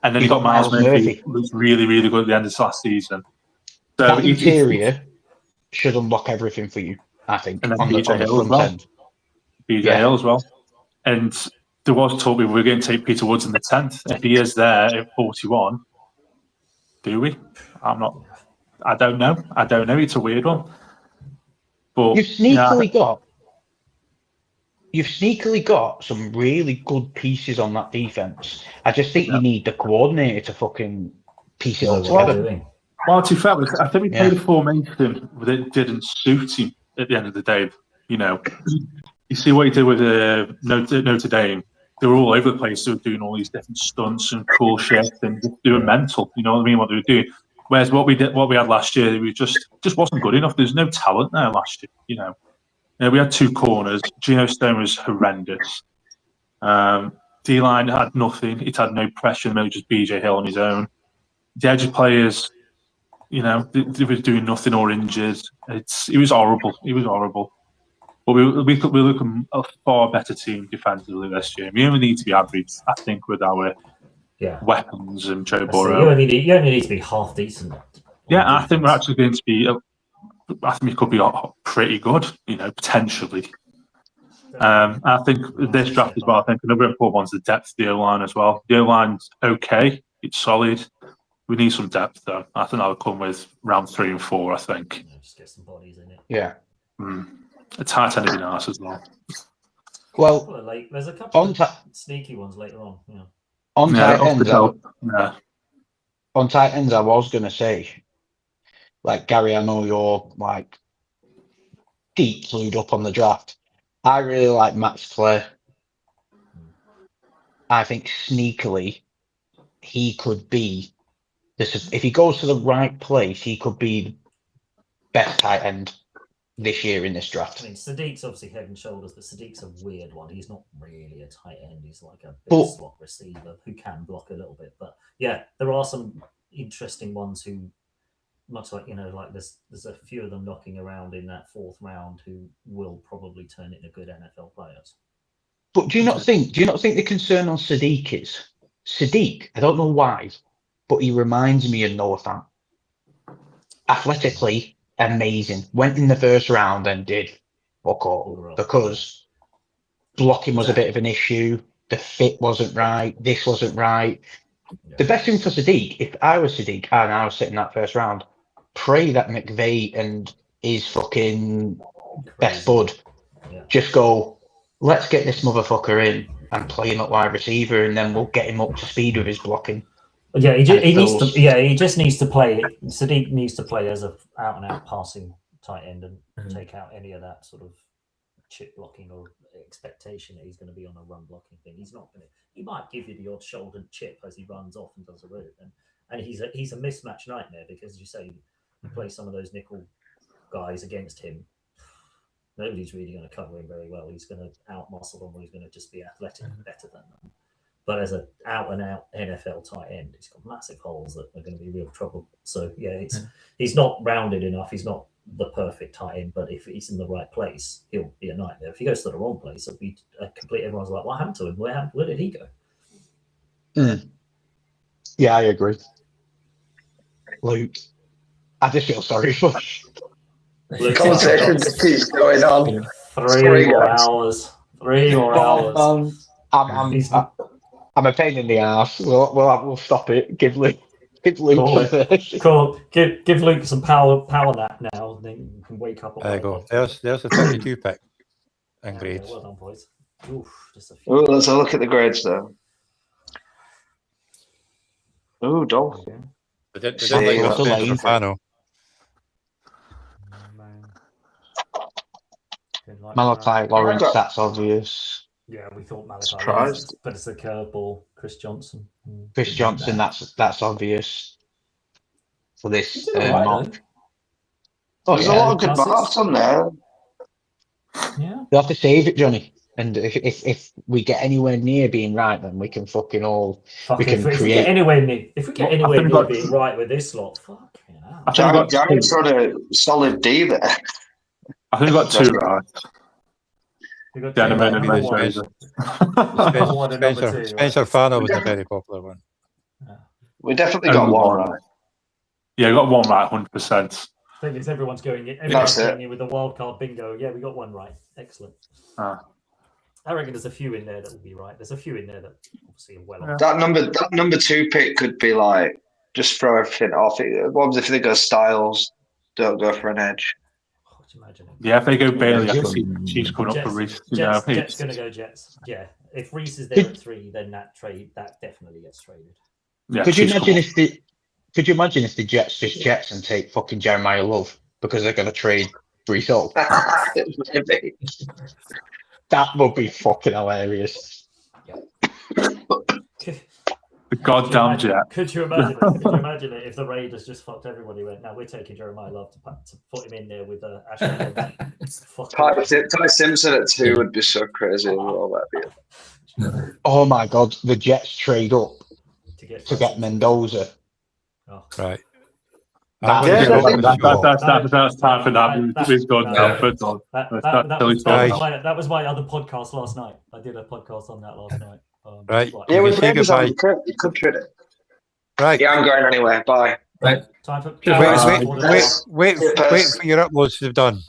And then you got Miles Murphy, who was really, really good at the end of last season. So that interior should unlock everything for you, I think, and then on the front end. BJ Hill as well. And there was talk we were going to take Peter Woods in the 10th. If he is there at 41, do we? I don't know. It's a weird one. But You've sneakily got some really good pieces on that defense. I just think you need the coordinator to fucking piece it all together. Well, to be fair, I think we played a formation that didn't suit him at the end of the day. You know, you see what he did with Notre Dame. They were all over the place. They were doing all these different stunts and cool shit and just doing mental. You know what I mean? What they were doing. Whereas what we had last year, we just wasn't good enough. There's no talent there last year. You know, we had 2 corners. Geno Stone was horrendous. D-line had nothing. It had no pressure. Maybe just BJ Hill on his own. The edge players, you know, they were doing nothing or injured. It was horrible. It was horrible. But we look a far better team defensively this year. We only need to be average, I think, with our weapons and Joe Burrow. You only need to be half decent. Yeah, I think we're actually going to be. I think we could be pretty good, you know, potentially. I think this draft as well. I think another important one's the depth of the O-line as well. The O-line's okay; it's solid. We need some depth though. I think that'll come with round 3 and 4. I think. Just get some bodies in it. Yeah. A tight end would be nice as well. Well, there's a couple of sneaky ones later on. Yeah. On tight ends, I was going to say, like, Gary, I know you're, like, deep clued up on the draft. I really like Max Clare. I think sneakily, he could be, if he goes to the right place, he could be the best tight end this year in this draft. I mean, Sadiq's obviously head and shoulders, but Sadiq's a weird one. He's not really a tight end. He's like a big slot receiver who can block a little bit. But yeah, there are some interesting ones who, much like, you know, like there's a few of them knocking around in that 4th round who will probably turn into good NFL players. But do you not think the concern on Sadiq is Sadiq? I don't know why, but he reminds me of Noah Fant. Athletically, amazing. Went in the 1st round and did fuck all because blocking was a bit of an issue. The fit wasn't right. This wasn't right. Yeah. The best thing for Sadiq, if I was Sadiq and I was sitting that 1st round, pray that McVay and his fucking best bud just go, let's get this motherfucker in and play him at wide receiver, and then we'll get him up to speed with his blocking. Yeah, he just needs to play. Sadiq needs to play as a out-and-out passing tight end and take out any of that sort of chip blocking or expectation that he's going to be on a run blocking thing. He's not going to. He might give you the odd shouldered chip as he runs off and does a route, and he's a mismatch nightmare because, as you say, you play some of those nickel guys against him. Nobody's really going to cover him very well. He's going to out-muscle them, or he's going to just be athletic better than them. But as an out-and-out NFL tight end, he's got massive holes that are going to be real trouble. So, yeah, he's not rounded enough. He's not the perfect tight end, but if he's in the right place, he'll be a nightmare. If he goes to the wrong place, it'll be a complete. Everyone's like, what happened to him? Where did he go? Yeah, I agree. Luke, I just feel sorry for the conversation just keeps going on. 3 more hours. 3 more hours. I'm a pain in the ass. We'll stop it. Give Luke Cool. Give Luke some power nap now, and then you can wake up. There you go. There's the 32 pick and grades. Well done, boys. Let's have a look at the grades though. Oh, Dolphin. Malachi Lawrence, that's obvious. Yeah, we thought Malachi. Surprised. But it's a curveball. Chris Johnson, that's obvious. For this mock. There's a lot of good marks on there. Yeah. You have to save it, Johnny. And if we get anywhere near being right, then we can fucking all we can create. If we get anywhere near being right with this lot, fucking hell. Gary's got a solid D there. I think we got 2 right. Spencer Farno was a very popular one. We definitely got 1 right. Yeah, we got 1 right, 100%. Thing is, everyone's going in with the wild card bingo. Yeah, we got 1 right. Excellent. I reckon there's a few in there that will be right. There's a few in there that obviously are well off. That number 2 pick could be like just throw everything off. What if they go Styles? Don't go for an edge. Imagine it. Yeah, if they go Bailey, I can see Chiefs coming up for Reece. Jets going to go Jets. Yeah, if Reece is there at 3, then that definitely gets traded. Yeah, could you imagine if the Jets just Jets and take fucking Jeremiah Love because they're going to trade Brees Hall? That would be fucking hilarious. The goddamn Jets. Could you imagine it? Could you imagine it if the Raiders just fucked everybody? Went, now we're taking Jeremiah Love to put him in there with Ashley. Ty Simpson at 2 would be so crazy as well. Oh my god, the Jets trade up to get Mendoza. Oh. Right. That's time for that. We've gone down. That was my other podcast last night. I did a podcast on that last night. Right. Yeah, we with Raiders on, you could trade it. Right. Yeah, I'm going anyway. Bye. Right. Time for wait for your uploads to have done.